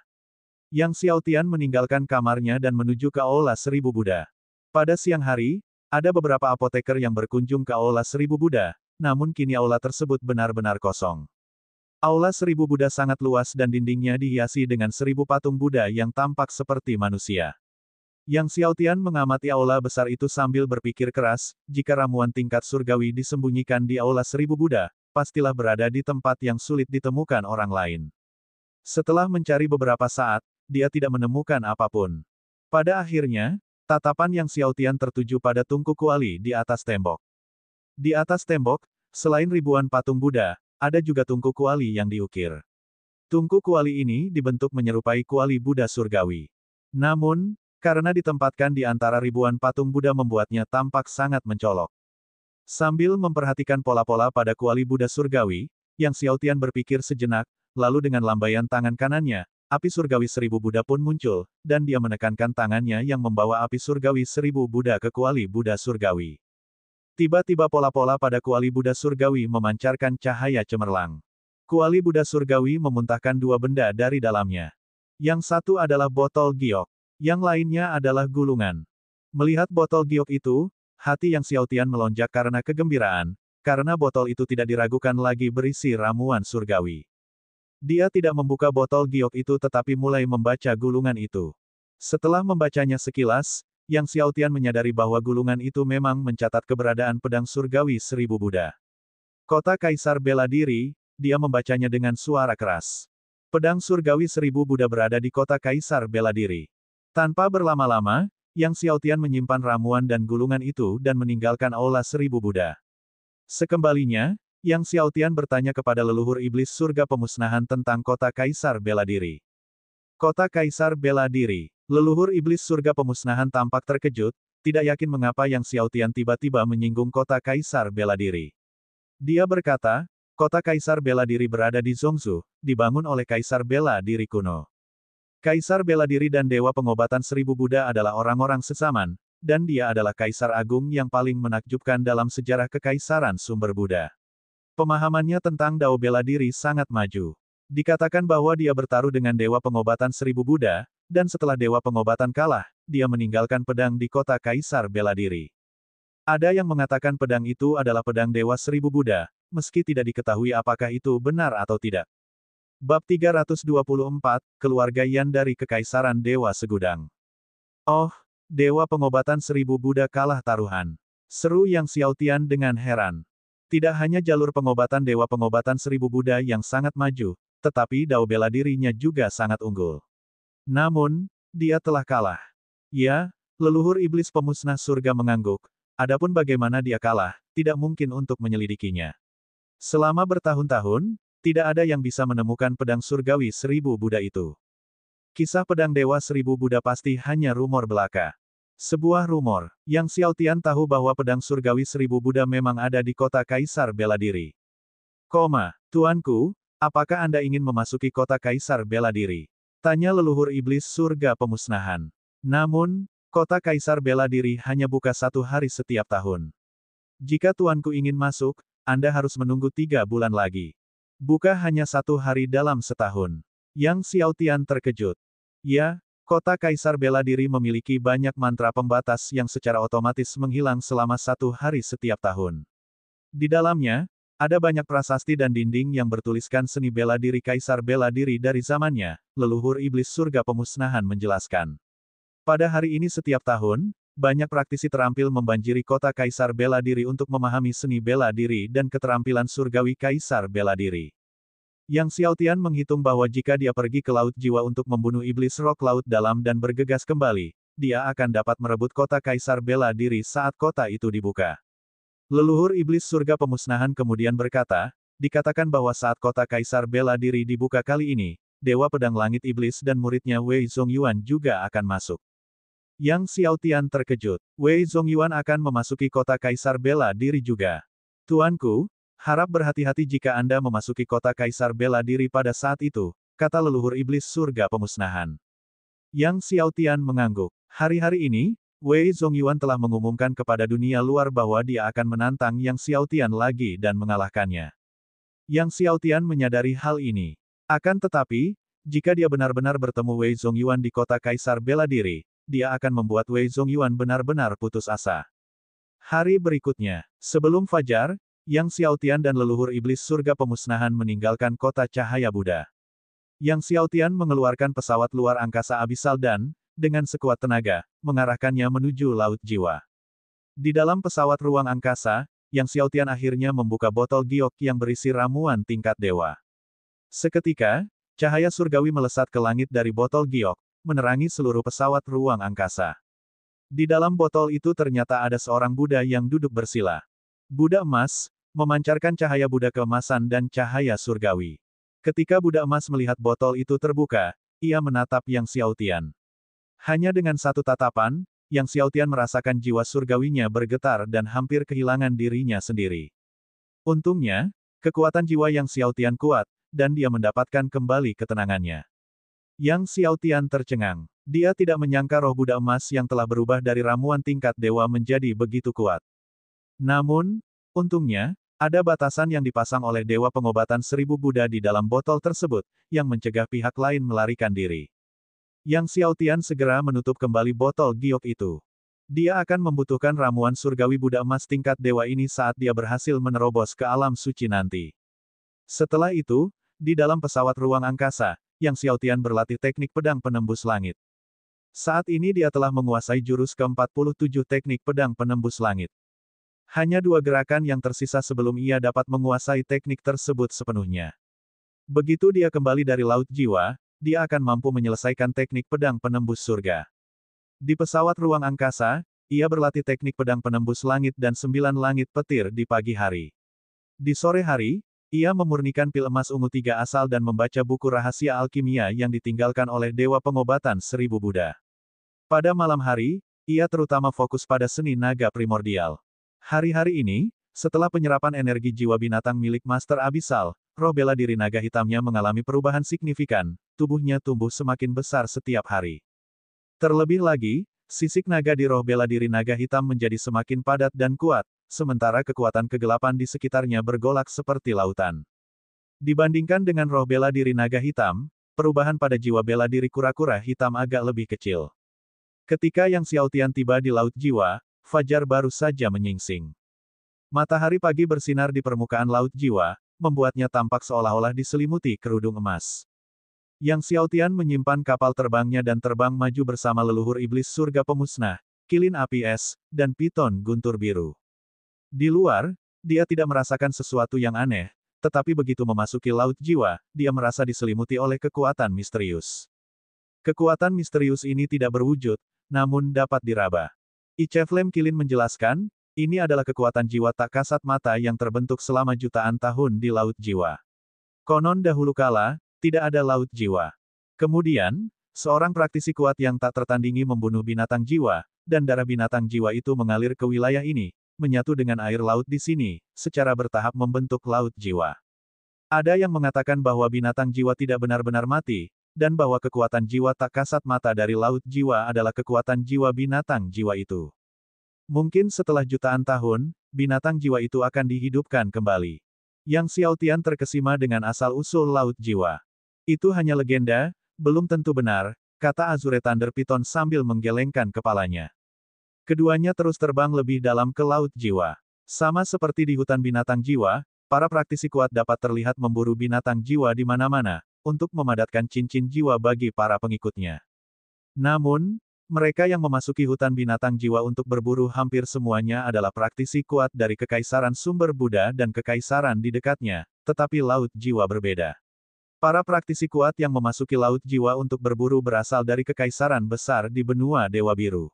Yang Xiaotian meninggalkan kamarnya dan menuju ke aula Seribu Buddha. Pada siang hari, ada beberapa apoteker yang berkunjung ke aula Seribu Buddha, namun kini aula tersebut benar-benar kosong. Aula Seribu Buddha sangat luas dan dindingnya dihiasi dengan 1000 patung Buddha yang tampak seperti manusia. Yang Xiaotian mengamati aula besar itu sambil berpikir keras, jika ramuan tingkat surgawi disembunyikan di aula Seribu Buddha, pastilah berada di tempat yang sulit ditemukan orang lain. Setelah mencari beberapa saat, dia tidak menemukan apapun. Pada akhirnya, tatapan Yang Xiaotian tertuju pada tungku kuali di atas tembok. Di atas tembok, selain ribuan patung Buddha, ada juga tungku kuali yang diukir. Tungku kuali ini dibentuk menyerupai kuali Buddha surgawi. Namun, karena ditempatkan di antara ribuan patung Buddha membuatnya tampak sangat mencolok. Sambil memperhatikan pola-pola pada kuali Buddha surgawi, Yang Xiaotian berpikir sejenak, lalu dengan lambaian tangan kanannya, api surgawi 1000 Buddha pun muncul, dan dia menekankan tangannya yang membawa api surgawi 1000 Buddha ke kuali Buddha surgawi. Tiba-tiba pola-pola pada kuali Buddha surgawi memancarkan cahaya cemerlang. Kuali Buddha surgawi memuntahkan dua benda dari dalamnya. Yang satu adalah botol giok. Yang lainnya adalah gulungan. Melihat botol giok itu, hati Yang Xiaotian melonjak karena kegembiraan, karena botol itu tidak diragukan lagi berisi ramuan surgawi. Dia tidak membuka botol giok itu tetapi mulai membaca gulungan itu. Setelah membacanya sekilas, Yang Xiaotian menyadari bahwa gulungan itu memang mencatat keberadaan pedang surgawi 1000 Buddha. Kota Kaisar bela diri, dia membacanya dengan suara keras. Pedang surgawi 1000 Buddha berada di kota Kaisar bela diri. Tanpa berlama-lama, Yang Xiaotian menyimpan ramuan dan gulungan itu dan meninggalkan aula 1000 Buddha. Sekembalinya, Yang Xiaotian bertanya kepada leluhur iblis surga pemusnahan tentang kota Kaisar bela diri. Kota Kaisar bela diri. Leluhur iblis surga pemusnahan tampak terkejut, tidak yakin mengapa Yang Xiaotian tiba-tiba menyinggung kota Kaisar bela diri. Dia berkata, kota Kaisar bela diri berada di Zhongzhou, dibangun oleh Kaisar bela diri kuno. Kaisar bela diri dan Dewa Pengobatan 1000 Buddha adalah orang-orang sezaman, dan dia adalah Kaisar Agung yang paling menakjubkan dalam sejarah Kekaisaran Sumber Buddha. Pemahamannya tentang Dao bela diri sangat maju. Dikatakan bahwa dia bertaruh dengan Dewa Pengobatan 1000 Buddha, dan setelah Dewa Pengobatan kalah, dia meninggalkan pedang di kota Kaisar bela diri. Ada yang mengatakan pedang itu adalah pedang Dewa 1000 Buddha, meski tidak diketahui apakah itu benar atau tidak. Bab 324, Keluarga Yan dari Kekaisaran Dewa Segudang. Oh, Dewa Pengobatan 1000 Buddha kalah taruhan. Seru Yang Xiaotian dengan heran. Tidak hanya jalur pengobatan Dewa Pengobatan 1000 Buddha yang sangat maju, tetapi Dao bela dirinya juga sangat unggul. Namun, dia telah kalah. Ya, leluhur iblis pemusnah surga mengangguk. Adapun bagaimana dia kalah, tidak mungkin untuk menyelidikinya. Selama bertahun-tahun, tidak ada yang bisa menemukan pedang surgawi 1000 Buddha itu. Kisah pedang Dewa 1000 Buddha pasti hanya rumor belaka. Sebuah rumor. Yang Xiaotian tahu bahwa pedang surgawi 1000 Buddha memang ada di kota Kaisar bela diri. Tuanku, apakah Anda ingin memasuki kota Kaisar bela diri? Tanya leluhur iblis surga pemusnahan. Namun, kota Kaisar bela diri hanya buka 1 hari setiap tahun. Jika tuanku ingin masuk, Anda harus menunggu 3 bulan lagi. Buka hanya 1 hari dalam setahun. Yang Xiaotian terkejut. Ya, kota Kaisar bela diri memiliki banyak mantra pembatas yang secara otomatis menghilang selama 1 hari setiap tahun. Di dalamnya, ada banyak prasasti dan dinding yang bertuliskan seni bela diri Kaisar bela diri dari zamannya, leluhur iblis surga pemusnahan menjelaskan. Pada hari ini setiap tahun, banyak praktisi terampil membanjiri kota Kaisar bela diri untuk memahami seni bela diri dan keterampilan surgawi Kaisar bela diri. Yang Xiaotian menghitung bahwa jika dia pergi ke Laut Jiwa untuk membunuh iblis rok laut dalam dan bergegas kembali, dia akan dapat merebut kota Kaisar bela diri saat kota itu dibuka. Leluhur iblis surga pemusnahan kemudian berkata, dikatakan bahwa saat kota Kaisar bela diri dibuka kali ini, Dewa Pedang Langit Iblis dan muridnya Wei Zongyuan juga akan masuk. Yang Xiaotian terkejut. Wei Zongyuan akan memasuki kota Kaisar bela diri juga. Tuanku, harap berhati-hati jika Anda memasuki kota Kaisar bela diri pada saat itu, kata leluhur iblis surga pemusnahan. Yang Xiaotian mengangguk. Hari-hari ini, Wei Zongyuan telah mengumumkan kepada dunia luar bahwa dia akan menantang Yang Xiaotian lagi dan mengalahkannya. Yang Xiaotian menyadari hal ini. Akan tetapi, jika dia benar-benar bertemu Wei Zongyuan di kota Kaisar Bela Diri, dia akan membuat Wei Zongyuan benar-benar putus asa. Hari berikutnya, sebelum fajar, Yang Xiaotian dan leluhur iblis surga pemusnahan meninggalkan kota cahaya Buddha. Yang Xiaotian mengeluarkan pesawat luar angkasa abisal dan, dengan sekuat tenaga, mengarahkannya menuju Laut Jiwa. Di dalam pesawat ruang angkasa, Yang Xiaotian akhirnya membuka botol giok yang berisi ramuan tingkat dewa. Seketika, cahaya surgawi melesat ke langit dari botol giok, menerangi seluruh pesawat ruang angkasa. Di dalam botol itu ternyata ada seorang Buddha yang duduk bersila. Buddha emas, memancarkan cahaya Buddha keemasan dan cahaya surgawi. Ketika Buddha emas melihat botol itu terbuka, ia menatap Yang Xiaotian. Hanya dengan satu tatapan, Yang Xiaotian merasakan jiwa surgawinya bergetar dan hampir kehilangan dirinya sendiri. Untungnya, kekuatan jiwa Yang Xiaotian kuat, dan dia mendapatkan kembali ketenangannya. Yang Xiaotian tercengang. Dia tidak menyangka roh Buddha emas yang telah berubah dari ramuan tingkat dewa menjadi begitu kuat. Namun, untungnya, ada batasan yang dipasang oleh Dewa Pengobatan 1000 Buddha di dalam botol tersebut, yang mencegah pihak lain melarikan diri. Yang Xiaotian segera menutup kembali botol giok itu. Dia akan membutuhkan ramuan surgawi Buddha emas tingkat dewa ini saat dia berhasil menerobos ke alam suci nanti. Setelah itu, di dalam pesawat ruang angkasa, Yang Xiaotian berlatih teknik pedang penembus langit. Saat ini dia telah menguasai jurus ke-47 teknik pedang penembus langit. Hanya 2 gerakan yang tersisa sebelum ia dapat menguasai teknik tersebut sepenuhnya. Begitu dia kembali dari Laut Jiwa, dia akan mampu menyelesaikan teknik pedang penembus surga. Di pesawat ruang angkasa, ia berlatih teknik pedang penembus langit dan 9 langit petir di pagi hari. Di sore hari, ia memurnikan pil emas ungu 3 asal dan membaca buku rahasia alkimia yang ditinggalkan oleh Dewa Pengobatan 1000 Buddha. Pada malam hari, ia terutama fokus pada seni naga primordial. Hari-hari ini, setelah penyerapan energi jiwa binatang milik Master Abisal, roh bela diri naga hitamnya mengalami perubahan signifikan, tubuhnya tumbuh semakin besar setiap hari. Terlebih lagi, sisik naga di roh bela diri naga hitam menjadi semakin padat dan kuat, sementara kekuatan kegelapan di sekitarnya bergolak seperti lautan. Dibandingkan dengan roh bela diri naga hitam, perubahan pada jiwa bela diri kura-kura hitam agak lebih kecil. Ketika Yang Xiaotian tiba di Laut Jiwa, fajar baru saja menyingsing. Matahari pagi bersinar di permukaan Laut Jiwa, membuatnya tampak seolah-olah diselimuti kerudung emas. Yang Xiaotian menyimpan kapal terbangnya dan terbang maju bersama leluhur iblis surga pemusnah, Kilin Api Es, dan Piton Guntur Biru. Di luar, dia tidak merasakan sesuatu yang aneh, tetapi begitu memasuki Laut Jiwa, dia merasa diselimuti oleh kekuatan misterius. Kekuatan misterius ini tidak berwujud, namun dapat diraba. Icheflem Kilin menjelaskan, ini adalah kekuatan jiwa tak kasat mata yang terbentuk selama jutaan tahun di Laut Jiwa. Konon dahulu kala, tidak ada Laut Jiwa. Kemudian, seorang praktisi kuat yang tak tertandingi membunuh binatang jiwa, dan darah binatang jiwa itu mengalir ke wilayah ini, menyatu dengan air laut di sini, secara bertahap membentuk Laut Jiwa. Ada yang mengatakan bahwa binatang jiwa tidak benar-benar mati, dan bahwa kekuatan jiwa tak kasat mata dari Laut Jiwa adalah kekuatan jiwa binatang jiwa itu. Mungkin setelah jutaan tahun, binatang jiwa itu akan dihidupkan kembali. Yang Xiaotian terkesima dengan asal-usul Laut Jiwa. Itu hanya legenda, belum tentu benar, kata Azure Thunder Python sambil menggelengkan kepalanya. Keduanya terus terbang lebih dalam ke Laut Jiwa. Sama seperti di hutan binatang jiwa, para praktisi kuat dapat terlihat memburu binatang jiwa di mana-mana, untuk memadatkan cincin jiwa bagi para pengikutnya. Namun, mereka yang memasuki hutan binatang jiwa untuk berburu hampir semuanya adalah praktisi kuat dari Kekaisaran Sumber Buddha dan Kekaisaran di dekatnya, tetapi Laut Jiwa berbeda. Para praktisi kuat yang memasuki Laut Jiwa untuk berburu berasal dari Kekaisaran Besar di benua Dewa Biru.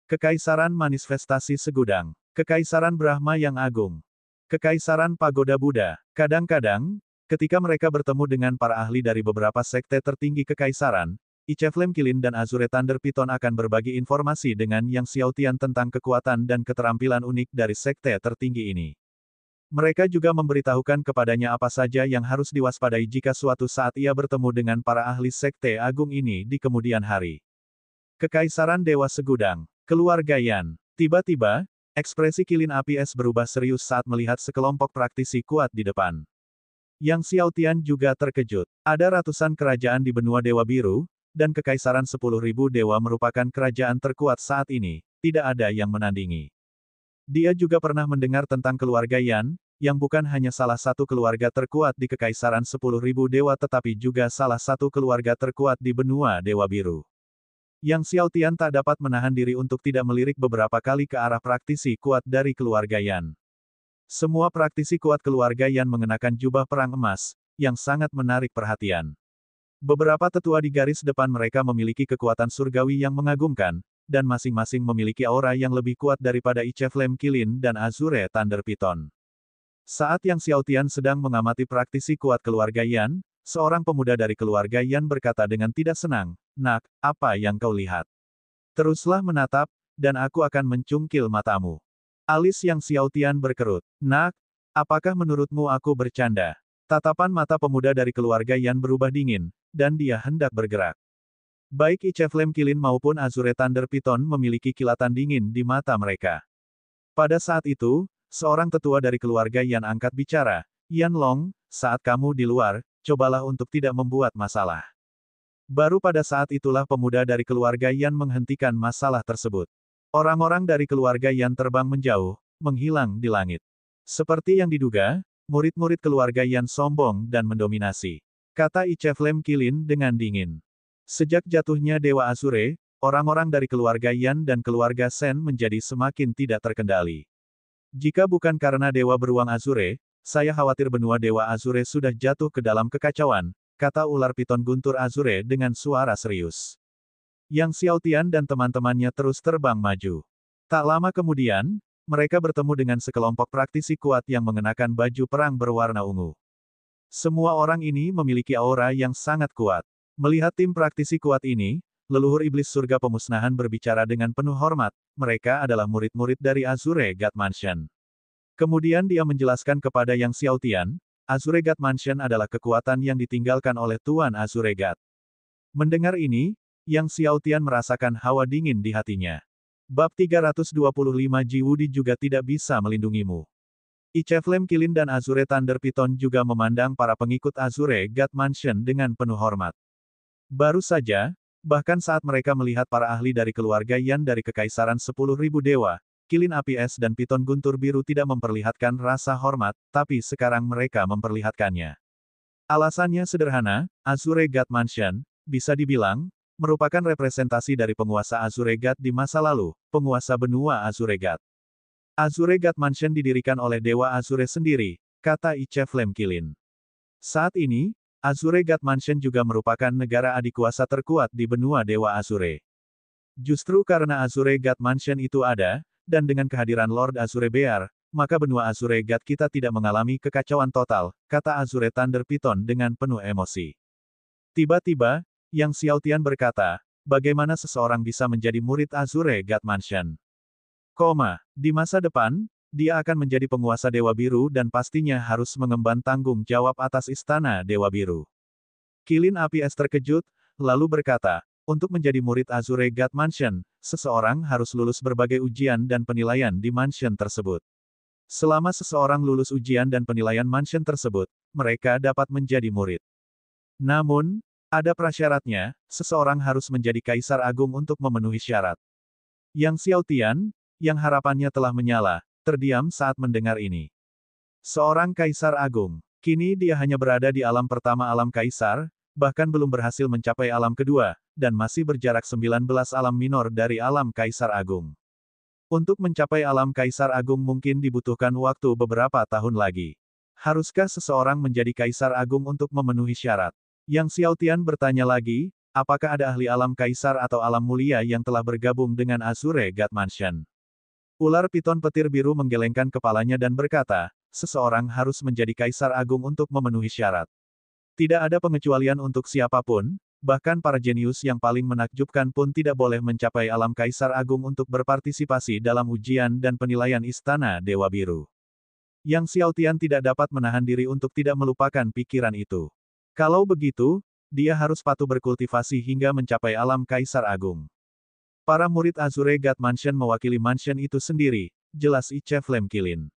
Kekaisaran Manifestasi Segudang, Kekaisaran Brahma yang Agung, Kekaisaran Pagoda Buddha. Kadang-kadang, ketika mereka bertemu dengan para ahli dari beberapa sekte tertinggi Kekaisaran, Icheflem Kilin dan Azure Thunder Python akan berbagi informasi dengan Yang Xiaotian tentang kekuatan dan keterampilan unik dari sekte tertinggi ini. Mereka juga memberitahukan kepadanya apa saja yang harus diwaspadai jika suatu saat ia bertemu dengan para ahli Sekte Agung ini di kemudian hari. Kekaisaran Dewa Segudang, keluarga Yan. Tiba-tiba, ekspresi Kilin Api Es berubah serius saat melihat sekelompok praktisi kuat di depan. Yang Xiaotian juga terkejut. Ada ratusan kerajaan di benua Dewa Biru, dan Kekaisaran 10.000 Dewa merupakan kerajaan terkuat saat ini, tidak ada yang menandingi. Dia juga pernah mendengar tentang keluarga Yan, yang bukan hanya salah satu keluarga terkuat di Kekaisaran 10.000 Dewa tetapi juga salah satu keluarga terkuat di benua Dewa Biru. Yang Xiaotian tak dapat menahan diri untuk tidak melirik beberapa kali ke arah praktisi kuat dari keluarga Yan. Semua praktisi kuat keluarga Yan mengenakan jubah perang emas, yang sangat menarik perhatian. Beberapa tetua di garis depan mereka memiliki kekuatan surgawi yang mengagumkan, dan masing-masing memiliki aura yang lebih kuat daripada Ice Flame Kilin dan Azure Thunder Python. Saat Yang Xiaotian sedang mengamati praktisi kuat keluarga Yan, seorang pemuda dari keluarga Yan berkata dengan tidak senang, "Nak, apa yang kau lihat? Teruslah menatap, dan aku akan mencungkil matamu." Alis Yang Xiaotian berkerut. "Nak, apakah menurutmu aku bercanda?" Tatapan mata pemuda dari keluarga Yan berubah dingin, dan dia hendak bergerak. Baik Ice Flame Kilin maupun Azure Thunder Python memiliki kilatan dingin di mata mereka. Pada saat itu, seorang tetua dari keluarga Yan angkat bicara, "Yan Long, saat kamu di luar, cobalah untuk tidak membuat masalah." Baru pada saat itulah pemuda dari keluarga Yan menghentikan masalah tersebut. Orang-orang dari keluarga Yan terbang menjauh, menghilang di langit. Seperti yang diduga, murid-murid keluarga Yan sombong dan mendominasi, kata Ice Flame Kilin dengan dingin. Sejak jatuhnya Dewa Azure, orang-orang dari keluarga Yan dan keluarga Shen menjadi semakin tidak terkendali. Jika bukan karena Dewa Beruang Azure, saya khawatir benua Dewa Azure sudah jatuh ke dalam kekacauan, kata ular piton guntur Azure dengan suara serius. Yang Xiaotian dan teman-temannya terus terbang maju. Tak lama kemudian, mereka bertemu dengan sekelompok praktisi kuat yang mengenakan baju perang berwarna ungu. Semua orang ini memiliki aura yang sangat kuat. Melihat tim praktisi kuat ini, leluhur iblis surga pemusnahan berbicara dengan penuh hormat, mereka adalah murid-murid dari Azure God Mansion. Kemudian dia menjelaskan kepada Yang Xiaotian, Azure God Mansion adalah kekuatan yang ditinggalkan oleh Tuan Azure God. Mendengar ini, Yang Xiaotian merasakan hawa dingin di hatinya. Bab 325 Jiwudi juga tidak bisa melindungimu. Ice Flame Kilin dan Azure Thunder Python juga memandang para pengikut Azure God Mansion dengan penuh hormat. Baru saja, bahkan saat mereka melihat para ahli dari keluarga Yan dari Kekaisaran 10.000 Dewa, Kilin Api Es dan Piton Guntur Biru tidak memperlihatkan rasa hormat, tapi sekarang mereka memperlihatkannya. Alasannya sederhana, Azure God Mansion, bisa dibilang, merupakan representasi dari penguasa Azure God di masa lalu, penguasa benua Azure God. Azure God Mansion didirikan oleh Dewa Azure sendiri, kata Ice Flame Kilin. Saat ini, Azure God Mansion juga merupakan negara adikuasa terkuat di benua Dewa Azure. Justru karena Azure God Mansion itu ada, dan dengan kehadiran Lord Azure Bear, maka benua Azure God kita tidak mengalami kekacauan total, kata Azure Thunder Python dengan penuh emosi. Tiba-tiba, Yang Xiaotian berkata, bagaimana seseorang bisa menjadi murid Azure God Mansion? Di masa depan, dia akan menjadi penguasa Dewa Biru dan pastinya harus mengemban tanggung jawab atas istana Dewa Biru. Kilin Api Es terkejut, lalu berkata, untuk menjadi murid Azure God Mansion, seseorang harus lulus berbagai ujian dan penilaian di mansion tersebut. Selama seseorang lulus ujian dan penilaian mansion tersebut, mereka dapat menjadi murid. Namun, ada prasyaratnya, seseorang harus menjadi kaisar agung untuk memenuhi syarat. Yang Xiaotian, yang harapannya telah menyala, terdiam saat mendengar ini. Seorang kaisar agung. Kini dia hanya berada di alam pertama alam kaisar, bahkan belum berhasil mencapai alam kedua, dan masih berjarak 19 alam minor dari alam kaisar agung. Untuk mencapai alam kaisar agung mungkin dibutuhkan waktu beberapa tahun lagi. Haruskah seseorang menjadi kaisar agung untuk memenuhi syarat? Yang Xiaotian bertanya lagi, apakah ada ahli alam kaisar atau alam mulia yang telah bergabung dengan Azure God Mansion? Ular piton petir biru menggelengkan kepalanya dan berkata, seseorang harus menjadi kaisar agung untuk memenuhi syarat. Tidak ada pengecualian untuk siapapun, bahkan para jenius yang paling menakjubkan pun tidak boleh mencapai alam kaisar agung untuk berpartisipasi dalam ujian dan penilaian istana Dewa Biru. Yang Xiaotian tidak dapat menahan diri untuk tidak melupakan pikiran itu. Kalau begitu, dia harus patuh berkultivasi hingga mencapai alam Kaisar Agung. Para murid Azure God Mansion mewakili mansion itu sendiri, jelas Ice Flame Kilin.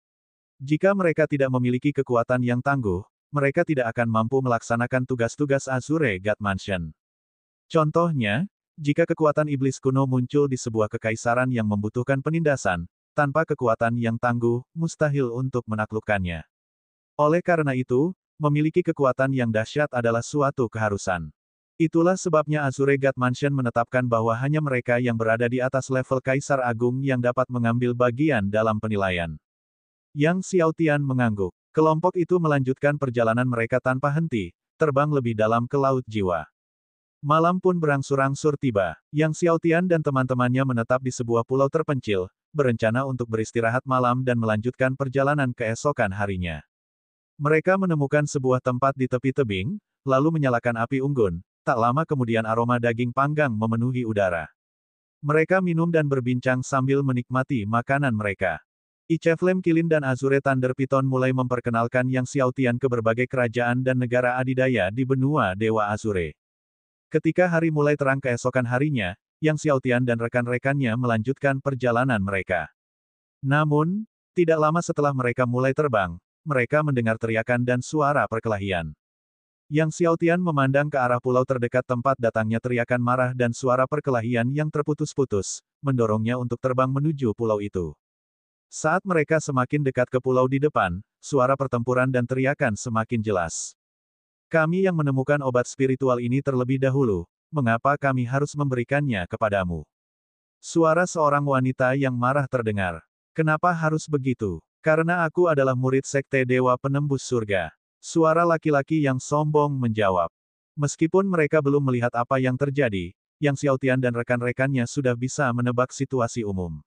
Jika mereka tidak memiliki kekuatan yang tangguh, mereka tidak akan mampu melaksanakan tugas-tugas Azure God Mansion. Contohnya, jika kekuatan iblis kuno muncul di sebuah kekaisaran yang membutuhkan penindasan, tanpa kekuatan yang tangguh, mustahil untuk menaklukkannya. Oleh karena itu, memiliki kekuatan yang dahsyat adalah suatu keharusan. Itulah sebabnya Azure God Mansion menetapkan bahwa hanya mereka yang berada di atas level Kaisar Agung yang dapat mengambil bagian dalam penilaian. Yang Xiaotian mengangguk. Kelompok itu melanjutkan perjalanan mereka tanpa henti, terbang lebih dalam ke Laut Jiwa. Malam pun berangsur-angsur tiba. Yang Xiaotian dan teman-temannya menetap di sebuah pulau terpencil, berencana untuk beristirahat malam dan melanjutkan perjalanan keesokan harinya. Mereka menemukan sebuah tempat di tepi tebing, lalu menyalakan api unggun. Tak lama kemudian aroma daging panggang memenuhi udara. Mereka minum dan berbincang sambil menikmati makanan mereka. Ice Flame Kilin dan Azure Thunder Python mulai memperkenalkan Yang Xiaotian ke berbagai kerajaan dan negara adidaya di benua Dewa Azure. Ketika hari mulai terang keesokan harinya, Yang Xiaotian dan rekan-rekannya melanjutkan perjalanan mereka. Namun, tidak lama setelah mereka mulai terbang, mereka mendengar teriakan dan suara perkelahian. Yang Xiaotian memandang ke arah pulau terdekat tempat datangnya teriakan marah dan suara perkelahian yang terputus-putus, mendorongnya untuk terbang menuju pulau itu. Saat mereka semakin dekat ke pulau di depan, suara pertempuran dan teriakan semakin jelas. Kami yang menemukan obat spiritual ini terlebih dahulu, mengapa kami harus memberikannya kepadamu? Suara seorang wanita yang marah terdengar. Kenapa harus begitu? Karena aku adalah murid Sekte Dewa Penembus Surga. Suara laki-laki yang sombong menjawab. Meskipun mereka belum melihat apa yang terjadi, Yang Xiaotian dan rekan-rekannya sudah bisa menebak situasi umum.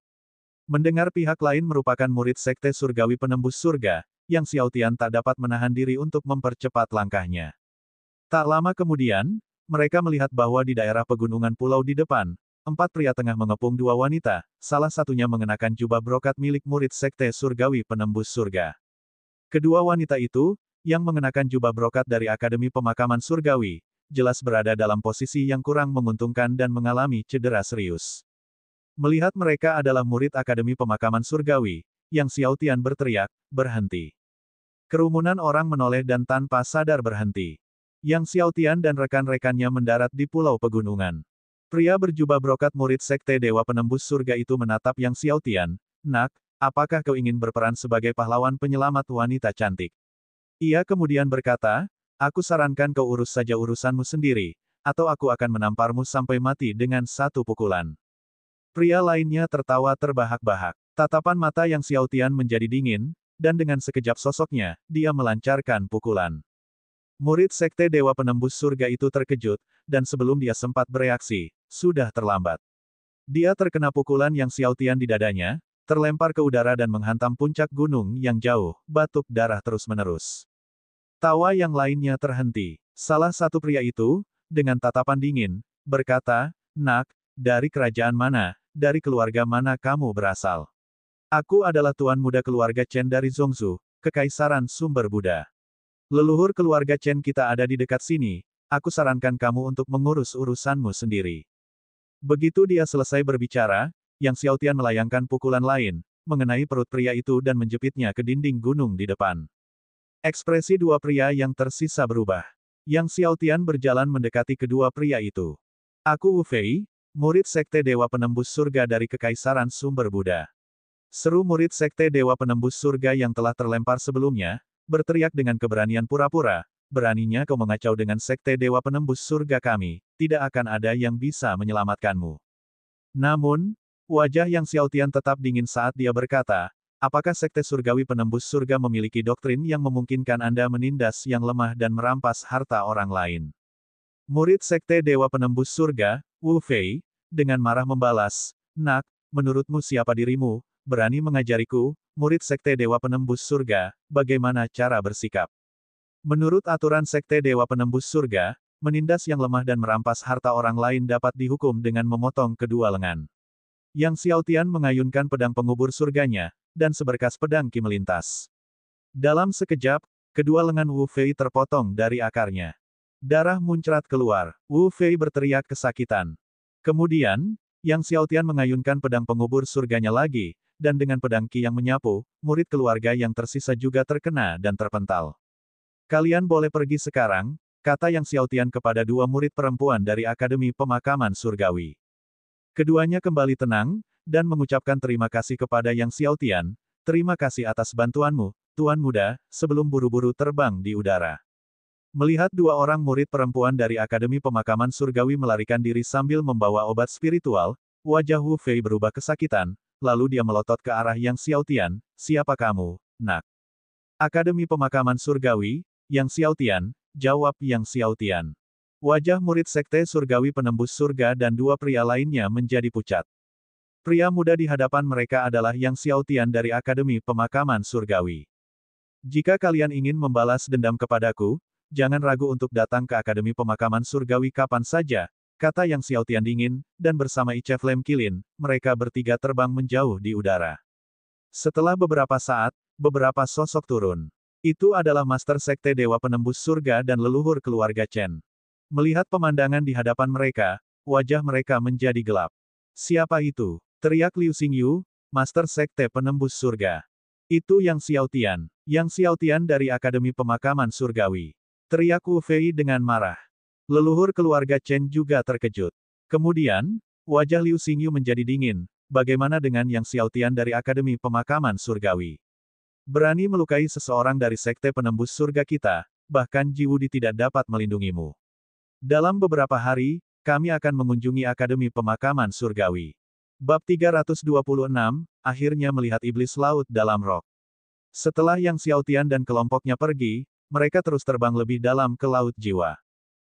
Mendengar pihak lain merupakan murid Sekte Surgawi Penembus Surga, Yang Xiaotian tak dapat menahan diri untuk mempercepat langkahnya. Tak lama kemudian, mereka melihat bahwa di daerah pegunungan pulau di depan, 4 pria tengah mengepung 2 wanita, salah satunya mengenakan jubah brokat milik murid Sekte Surgawi Penembus Surga. Kedua wanita itu, yang mengenakan jubah brokat dari Akademi Pemakaman Surgawi, jelas berada dalam posisi yang kurang menguntungkan dan mengalami cedera serius. Melihat mereka adalah murid Akademi Pemakaman Surgawi, Yang Xiaotian berteriak, "Berhenti!" Kerumunan orang menoleh dan tanpa sadar berhenti. Yang Xiaotian dan rekan-rekannya mendarat di pulau pegunungan. Pria berjubah brokat murid Sekte Dewa Penembus Surga itu menatap Yang Xiaotian, "Nak, apakah kau ingin berperan sebagai pahlawan penyelamat wanita cantik?" Ia kemudian berkata, "Aku sarankan kau urus saja urusanmu sendiri, atau aku akan menamparmu sampai mati dengan 1 pukulan." Pria lainnya tertawa terbahak-bahak. Tatapan mata Yang Xiaotian menjadi dingin, dan dengan sekejap sosoknya, dia melancarkan pukulan. Murid Sekte Dewa Penembus Surga itu terkejut, dan sebelum dia sempat bereaksi, sudah terlambat. Dia terkena pukulan Yang Xiaotian di dadanya, terlempar ke udara dan menghantam puncak gunung yang jauh, batuk darah terus-menerus. Tawa yang lainnya terhenti. Salah satu pria itu, dengan tatapan dingin, berkata, "Nak, dari kerajaan mana, dari keluarga mana kamu berasal?" "Aku adalah tuan muda keluarga Chen dari Zhongzhou, Kekaisaran Sumber Buddha. Leluhur keluarga Chen kita ada di dekat sini, aku sarankan kamu untuk mengurus urusanmu sendiri." Begitu dia selesai berbicara, Yang Xiaotian melayangkan pukulan lain, mengenai perut pria itu dan menjepitnya ke dinding gunung di depan. Ekspresi 2 pria yang tersisa berubah. Yang Xiaotian berjalan mendekati kedua pria itu. "Aku Wu Fei, murid Sekte Dewa Penembus Surga dari Kekaisaran Sumber Buddha." Seru murid Sekte Dewa Penembus Surga yang telah terlempar sebelumnya, berteriak dengan keberanian pura-pura, "Beraninya kau mengacau dengan Sekte Dewa Penembus Surga kami, tidak akan ada yang bisa menyelamatkanmu." Namun, wajah Yang Xiaotian tetap dingin saat dia berkata, "Apakah Sekte Surgawi Penembus Surga memiliki doktrin yang memungkinkan Anda menindas yang lemah dan merampas harta orang lain?" Murid Sekte Dewa Penembus Surga, Wu Fei, dengan marah membalas, "Nak, menurutmu siapa dirimu, berani mengajariku, murid Sekte Dewa Penembus Surga, bagaimana cara bersikap?" Menurut aturan Sekte Dewa Penembus Surga, menindas yang lemah dan merampas harta orang lain dapat dihukum dengan memotong kedua lengan. Yang Xiaotian mengayunkan pedang pengubur surganya, dan seberkas pedang ki melintas. Dalam sekejap, kedua lengan Wu Fei terpotong dari akarnya. Darah muncrat keluar. Wu Fei berteriak kesakitan. Kemudian, Yang Xiaotian mengayunkan pedang pengubur surganya lagi, dan dengan pedang Qi yang menyapu, murid keluarga yang tersisa juga terkena dan terpental. Kalian boleh pergi sekarang, kata Yang Xiaotian kepada dua murid perempuan dari Akademi Pemakaman Surgawi. Keduanya kembali tenang, dan mengucapkan terima kasih kepada Yang Xiaotian. Terima kasih atas bantuanmu, Tuan Muda, sebelum buru-buru terbang di udara. Melihat dua orang murid perempuan dari Akademi Pemakaman Surgawi melarikan diri sambil membawa obat spiritual, wajah Wu Fei berubah kesakitan, lalu dia melotot ke arah Yang Xiaotian, siapa kamu, nak? Akademi Pemakaman Surgawi, Yang Xiaotian, jawab Yang Xiaotian. Wajah murid Sekte Surgawi penembus surga dan dua pria lainnya menjadi pucat. Pria muda di hadapan mereka adalah Yang Xiaotian dari Akademi Pemakaman Surgawi. Jika kalian ingin membalas dendam kepadaku, jangan ragu untuk datang ke Akademi Pemakaman Surgawi kapan saja, kata Yang Xiaotian dingin, dan bersama Ice Flame Qilin, mereka bertiga terbang menjauh di udara. Setelah beberapa saat, beberapa sosok turun. Itu adalah Master Sekte Dewa Penembus Surga dan leluhur keluarga Chen. Melihat pemandangan di hadapan mereka, wajah mereka menjadi gelap. Siapa itu? Teriak Liu Xingyu, Master Sekte Penembus Surga. Itu Yang Xiaotian. Yang Xiaotian dari Akademi Pemakaman Surgawi. Teriak Wu Fei dengan marah. Leluhur keluarga Chen juga terkejut. Kemudian, wajah Liu Xingyu menjadi dingin. Bagaimana dengan Yang Xiaotian dari Akademi Pemakaman Surgawi? Berani melukai seseorang dari Sekte Penembus Surga kita, bahkan Jiwudi tidak dapat melindungimu. Dalam beberapa hari, kami akan mengunjungi Akademi Pemakaman Surgawi. Bab 326, akhirnya melihat iblis laut dalam rok. Setelah Yang Xiaotian dan kelompoknya pergi, mereka terus terbang lebih dalam ke Laut Jiwa.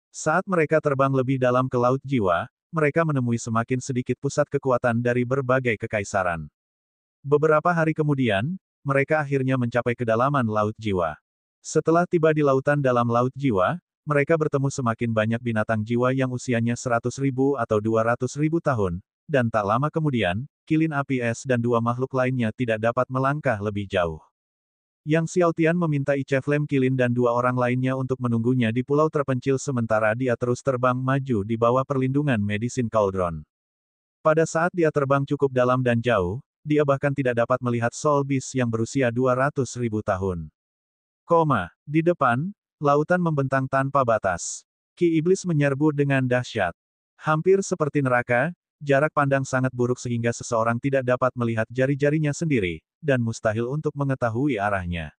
Saat mereka terbang lebih dalam ke Laut Jiwa, mereka menemui semakin sedikit pusat kekuatan dari berbagai kekaisaran. Beberapa hari kemudian, mereka akhirnya mencapai kedalaman Laut Jiwa. Setelah tiba di lautan dalam Laut Jiwa, mereka bertemu semakin banyak binatang jiwa yang usianya 100.000 atau 200.000 tahun, dan tak lama kemudian, Qilin Api Es dan dua makhluk lainnya tidak dapat melangkah lebih jauh. Yang Xiaotian meminta Ice Flame Qilin dan dua orang lainnya untuk menunggunya di pulau terpencil sementara dia terus terbang maju di bawah perlindungan Medicine Cauldron. Pada saat dia terbang cukup dalam dan jauh, dia bahkan tidak dapat melihat Soul Beast yang berusia 200.000 tahun. Di depan, lautan membentang tanpa batas. Ki Iblis menyerbu dengan dahsyat. Hampir seperti neraka, jarak pandang sangat buruk sehingga seseorang tidak dapat melihat jari-jarinya sendiri, dan mustahil untuk mengetahui arahnya.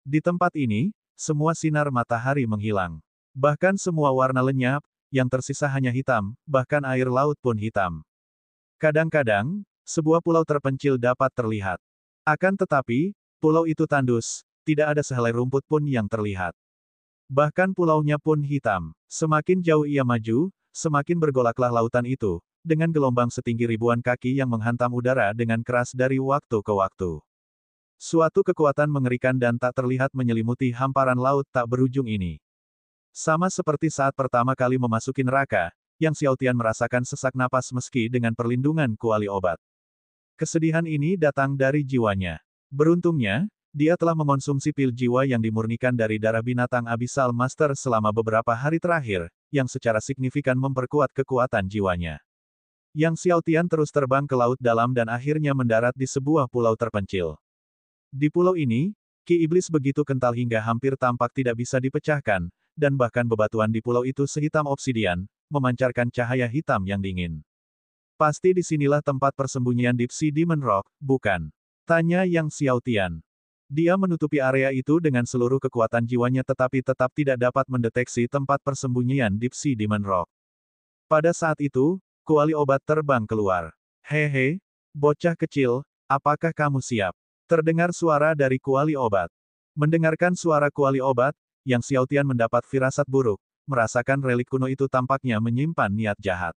Di tempat ini, semua sinar matahari menghilang. Bahkan semua warna lenyap, yang tersisa hanya hitam, bahkan air laut pun hitam. Kadang-kadang, sebuah pulau terpencil dapat terlihat. Akan tetapi, pulau itu tandus, tidak ada sehelai rumput pun yang terlihat. Bahkan pulaunya pun hitam. Semakin jauh ia maju, semakin bergolaklah lautan itu, dengan gelombang setinggi ribuan kaki yang menghantam udara dengan keras dari waktu ke waktu. Suatu kekuatan mengerikan dan tak terlihat menyelimuti hamparan laut tak berujung ini. Sama seperti saat pertama kali memasuki neraka, Yang Xiaotian merasakan sesak napas meski dengan perlindungan kuali obat. Kesedihan ini datang dari jiwanya. Beruntungnya, dia telah mengonsumsi pil jiwa yang dimurnikan dari darah binatang Abyssal Master selama beberapa hari terakhir, yang secara signifikan memperkuat kekuatan jiwanya. Yang Xiaotian terus terbang ke laut dalam dan akhirnya mendarat di sebuah pulau terpencil. Di pulau ini, Ki Iblis begitu kental hingga hampir tampak tidak bisa dipecahkan, dan bahkan bebatuan di pulau itu sehitam obsidian, memancarkan cahaya hitam yang dingin. Pasti disinilah tempat persembunyian Deep Sea Demon Rock, bukan? Tanya Yang Xiaotian. Dia menutupi area itu dengan seluruh kekuatan jiwanya tetapi tetap tidak dapat mendeteksi tempat persembunyian Deep Sea Demon Rock. Pada saat itu, kuali obat terbang keluar. Hehe, bocah kecil, apakah kamu siap? Terdengar suara dari kuali obat. Mendengarkan suara kuali obat, Yang Xiaotian mendapat firasat buruk, merasakan relik kuno itu tampaknya menyimpan niat jahat.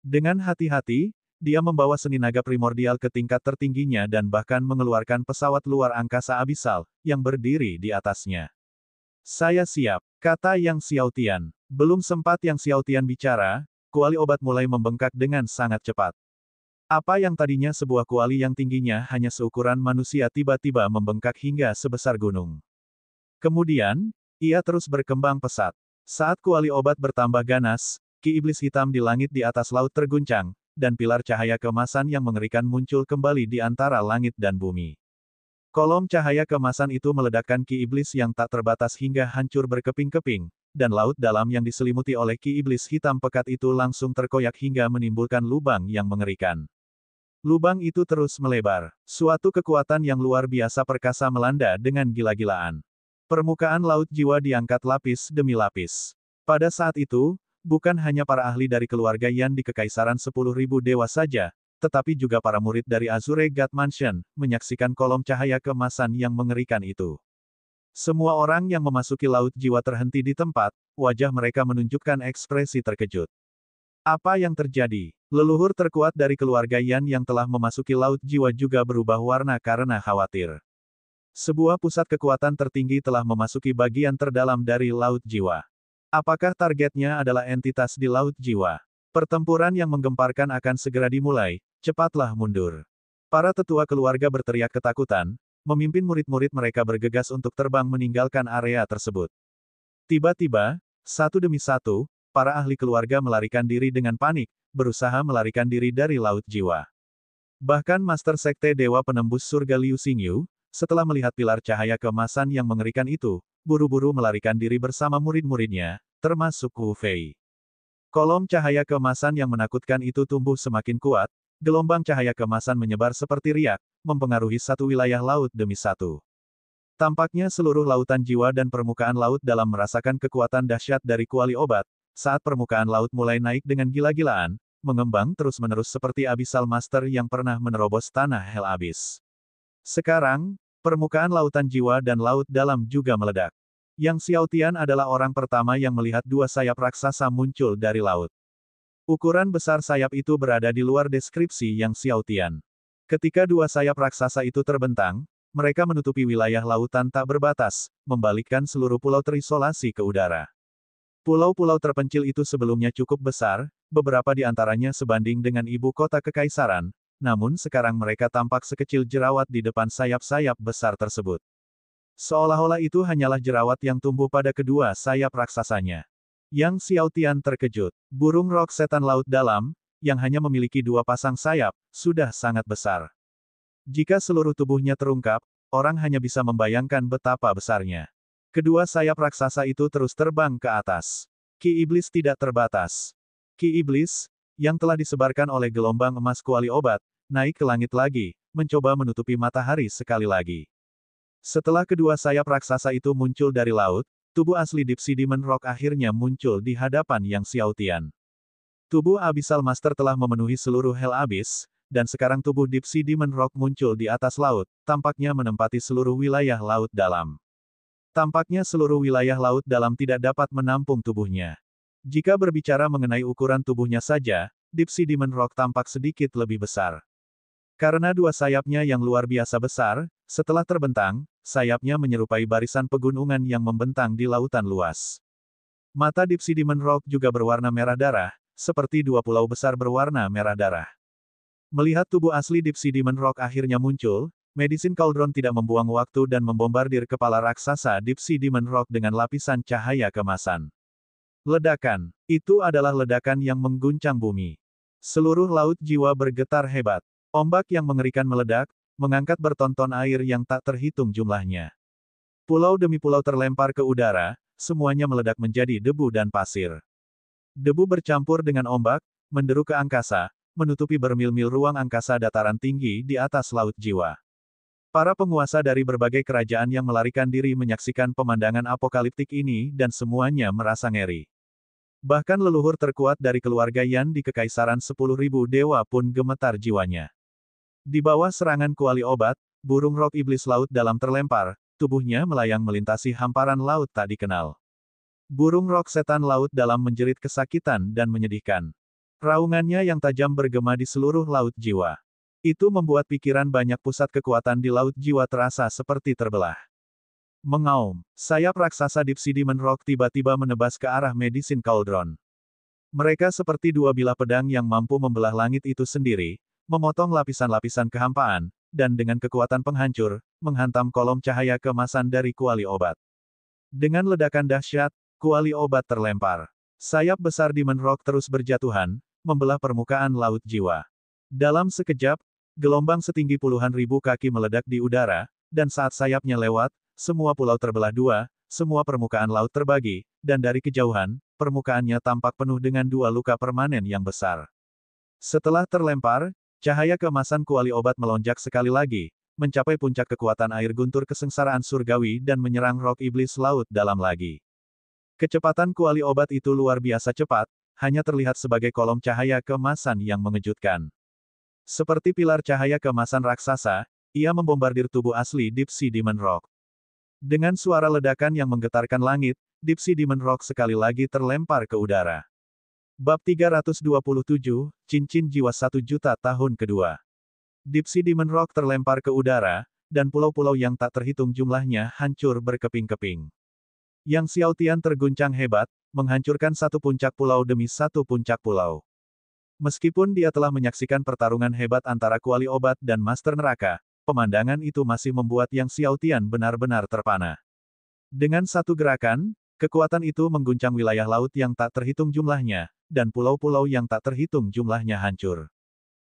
Dengan hati-hati, dia membawa seni naga primordial ke tingkat tertingginya dan bahkan mengeluarkan pesawat luar angkasa abisal, yang berdiri di atasnya. Saya siap, kata Yang Xiaotian. Belum sempat Yang Xiaotian bicara, kuali obat mulai membengkak dengan sangat cepat. Apa yang tadinya sebuah kuali yang tingginya hanya seukuran manusia tiba-tiba membengkak hingga sebesar gunung. Kemudian, ia terus berkembang pesat. Saat kuali obat bertambah ganas, ki iblis hitam di langit di atas laut terguncang, dan pilar cahaya keemasan yang mengerikan muncul kembali di antara langit dan bumi. Kolom cahaya keemasan itu meledakkan ki iblis yang tak terbatas hingga hancur berkeping-keping, dan laut dalam yang diselimuti oleh ki iblis hitam pekat itu langsung terkoyak hingga menimbulkan lubang yang mengerikan. Lubang itu terus melebar. Suatu kekuatan yang luar biasa perkasa melanda dengan gila-gilaan. Permukaan laut jiwa diangkat lapis demi lapis. Pada saat itu, bukan hanya para ahli dari keluarga Yan di Kekaisaran 10.000 dewa saja, tetapi juga para murid dari Azure God Mansion, menyaksikan kolom cahaya keemasan yang mengerikan itu. Semua orang yang memasuki laut jiwa terhenti di tempat, wajah mereka menunjukkan ekspresi terkejut. Apa yang terjadi? Leluhur terkuat dari keluarga Yan yang telah memasuki laut jiwa juga berubah warna karena khawatir. Sebuah pusat kekuatan tertinggi telah memasuki bagian terdalam dari laut jiwa. Apakah targetnya adalah entitas di laut jiwa? Pertempuran yang menggemparkan akan segera dimulai, cepatlah mundur. Para tetua keluarga berteriak ketakutan, memimpin murid-murid mereka bergegas untuk terbang meninggalkan area tersebut. Tiba-tiba, satu demi satu, para ahli keluarga melarikan diri dengan panik, berusaha melarikan diri dari laut jiwa. Bahkan Master Sekte Dewa Penembus Surga Liu Xingyu, setelah melihat pilar cahaya keemasan yang mengerikan itu, buru-buru melarikan diri bersama murid-muridnya, termasuk Wu Fei. Kolom cahaya keemasan yang menakutkan itu tumbuh semakin kuat, gelombang cahaya keemasan menyebar seperti riak, mempengaruhi satu wilayah laut demi satu. Tampaknya seluruh lautan jiwa dan permukaan laut dalam merasakan kekuatan dahsyat dari kuali obat, saat permukaan laut mulai naik dengan gila-gilaan, mengembang terus-menerus seperti Abyssal Master yang pernah menerobos tanah Hell Abyss. Sekarang, permukaan lautan jiwa dan laut dalam juga meledak. Yang Xiao Tian adalah orang pertama yang melihat dua sayap raksasa muncul dari laut. Ukuran besar sayap itu berada di luar deskripsi Yang Xiao Tian. Ketika dua sayap raksasa itu terbentang, mereka menutupi wilayah lautan tak berbatas, membalikkan seluruh pulau terisolasi ke udara. Pulau-pulau terpencil itu sebelumnya cukup besar, beberapa di antaranya sebanding dengan ibu kota kekaisaran, namun sekarang mereka tampak sekecil jerawat di depan sayap-sayap besar tersebut. Seolah-olah itu hanyalah jerawat yang tumbuh pada kedua sayap raksasanya. Yang Xiao Tian terkejut. Burung rok setan laut dalam, yang hanya memiliki dua pasang sayap, sudah sangat besar. Jika seluruh tubuhnya terungkap, orang hanya bisa membayangkan betapa besarnya. Kedua sayap raksasa itu terus terbang ke atas. Ki iblis tidak terbatas. Ki iblis, yang telah disebarkan oleh gelombang emas kuali obat, naik ke langit lagi, mencoba menutupi matahari sekali lagi. Setelah kedua sayap raksasa itu muncul dari laut, tubuh asli Deep Sea Demon Rock akhirnya muncul di hadapan Yang Xiao Tian. Tubuh Abyssal Master telah memenuhi seluruh Hell Abyss, dan sekarang tubuh Deep Sea Demon Rock muncul di atas laut, tampaknya menempati seluruh wilayah laut dalam. Tampaknya seluruh wilayah laut dalam tidak dapat menampung tubuhnya. Jika berbicara mengenai ukuran tubuhnya saja, Deep Sea Demon Rock tampak sedikit lebih besar. Karena dua sayapnya yang luar biasa besar, setelah terbentang, sayapnya menyerupai barisan pegunungan yang membentang di lautan luas. Mata Deep Sea Demon Rock juga berwarna merah darah, seperti dua pulau besar berwarna merah darah. Melihat tubuh asli Deep Sea Demon Rock akhirnya muncul, Medicine Cauldron tidak membuang waktu dan membombardir kepala raksasa Deep Sea Demon Rock dengan lapisan cahaya kemasan. Ledakan. Itu adalah ledakan yang mengguncang bumi. Seluruh laut jiwa bergetar hebat. Ombak yang mengerikan meledak, mengangkat bertonton air yang tak terhitung jumlahnya. Pulau demi pulau terlempar ke udara, semuanya meledak menjadi debu dan pasir. Debu bercampur dengan ombak, menderu ke angkasa, menutupi bermil-mil ruang angkasa dataran tinggi di atas laut jiwa. Para penguasa dari berbagai kerajaan yang melarikan diri menyaksikan pemandangan apokaliptik ini dan semuanya merasa ngeri. Bahkan leluhur terkuat dari keluarga Yan di Kekaisaran 10.000 dewa pun gemetar jiwanya. Di bawah serangan kuali obat, burung rok iblis laut dalam terlempar, tubuhnya melayang melintasi hamparan laut tak dikenal. Burung rok setan laut dalam menjerit kesakitan dan menyedihkan. Raungannya yang tajam bergema di seluruh laut jiwa. Itu membuat pikiran banyak pusat kekuatan di laut jiwa terasa seperti terbelah. Mengaum, sayap raksasa Deep Sea Demon Rock tiba-tiba menebas ke arah Medicine Cauldron. Mereka seperti dua bilah pedang yang mampu membelah langit itu sendiri, memotong lapisan-lapisan kehampaan, dan dengan kekuatan penghancur, menghantam kolom cahaya keemasan dari kuali obat. Dengan ledakan dahsyat, kuali obat terlempar. Sayap besar Demon Rock terus berjatuhan, membelah permukaan laut jiwa. Dalam sekejap, gelombang setinggi puluhan ribu kaki meledak di udara, dan saat sayapnya lewat, semua pulau terbelah dua, semua permukaan laut terbagi, dan dari kejauhan, permukaannya tampak penuh dengan dua luka permanen yang besar. Setelah terlempar, cahaya keemasan kuali obat melonjak sekali lagi, mencapai puncak kekuatan air guntur kesengsaraan surgawi dan menyerang Rock Iblis Laut Dalam lagi. Kecepatan kuali obat itu luar biasa cepat, hanya terlihat sebagai kolom cahaya keemasan yang mengejutkan. Seperti pilar cahaya keemasan raksasa, ia membombardir tubuh asli Deep Sea Demon Rock. Dengan suara ledakan yang menggetarkan langit, Deep Sea Demon Rock sekali lagi terlempar ke udara. Bab 327, Cincin Jiwa 1 Juta Tahun Kedua. Deep Sea Demon Rock terlempar ke udara, dan pulau-pulau yang tak terhitung jumlahnya hancur berkeping-keping. Yang Xiaotian terguncang hebat, menghancurkan satu puncak pulau demi satu puncak pulau. Meskipun dia telah menyaksikan pertarungan hebat antara kuali obat dan Master Neraka, pemandangan itu masih membuat Yang Xiaotian benar-benar terpana. Dengan satu gerakan, kekuatan itu mengguncang wilayah laut yang tak terhitung jumlahnya, dan pulau-pulau yang tak terhitung jumlahnya hancur.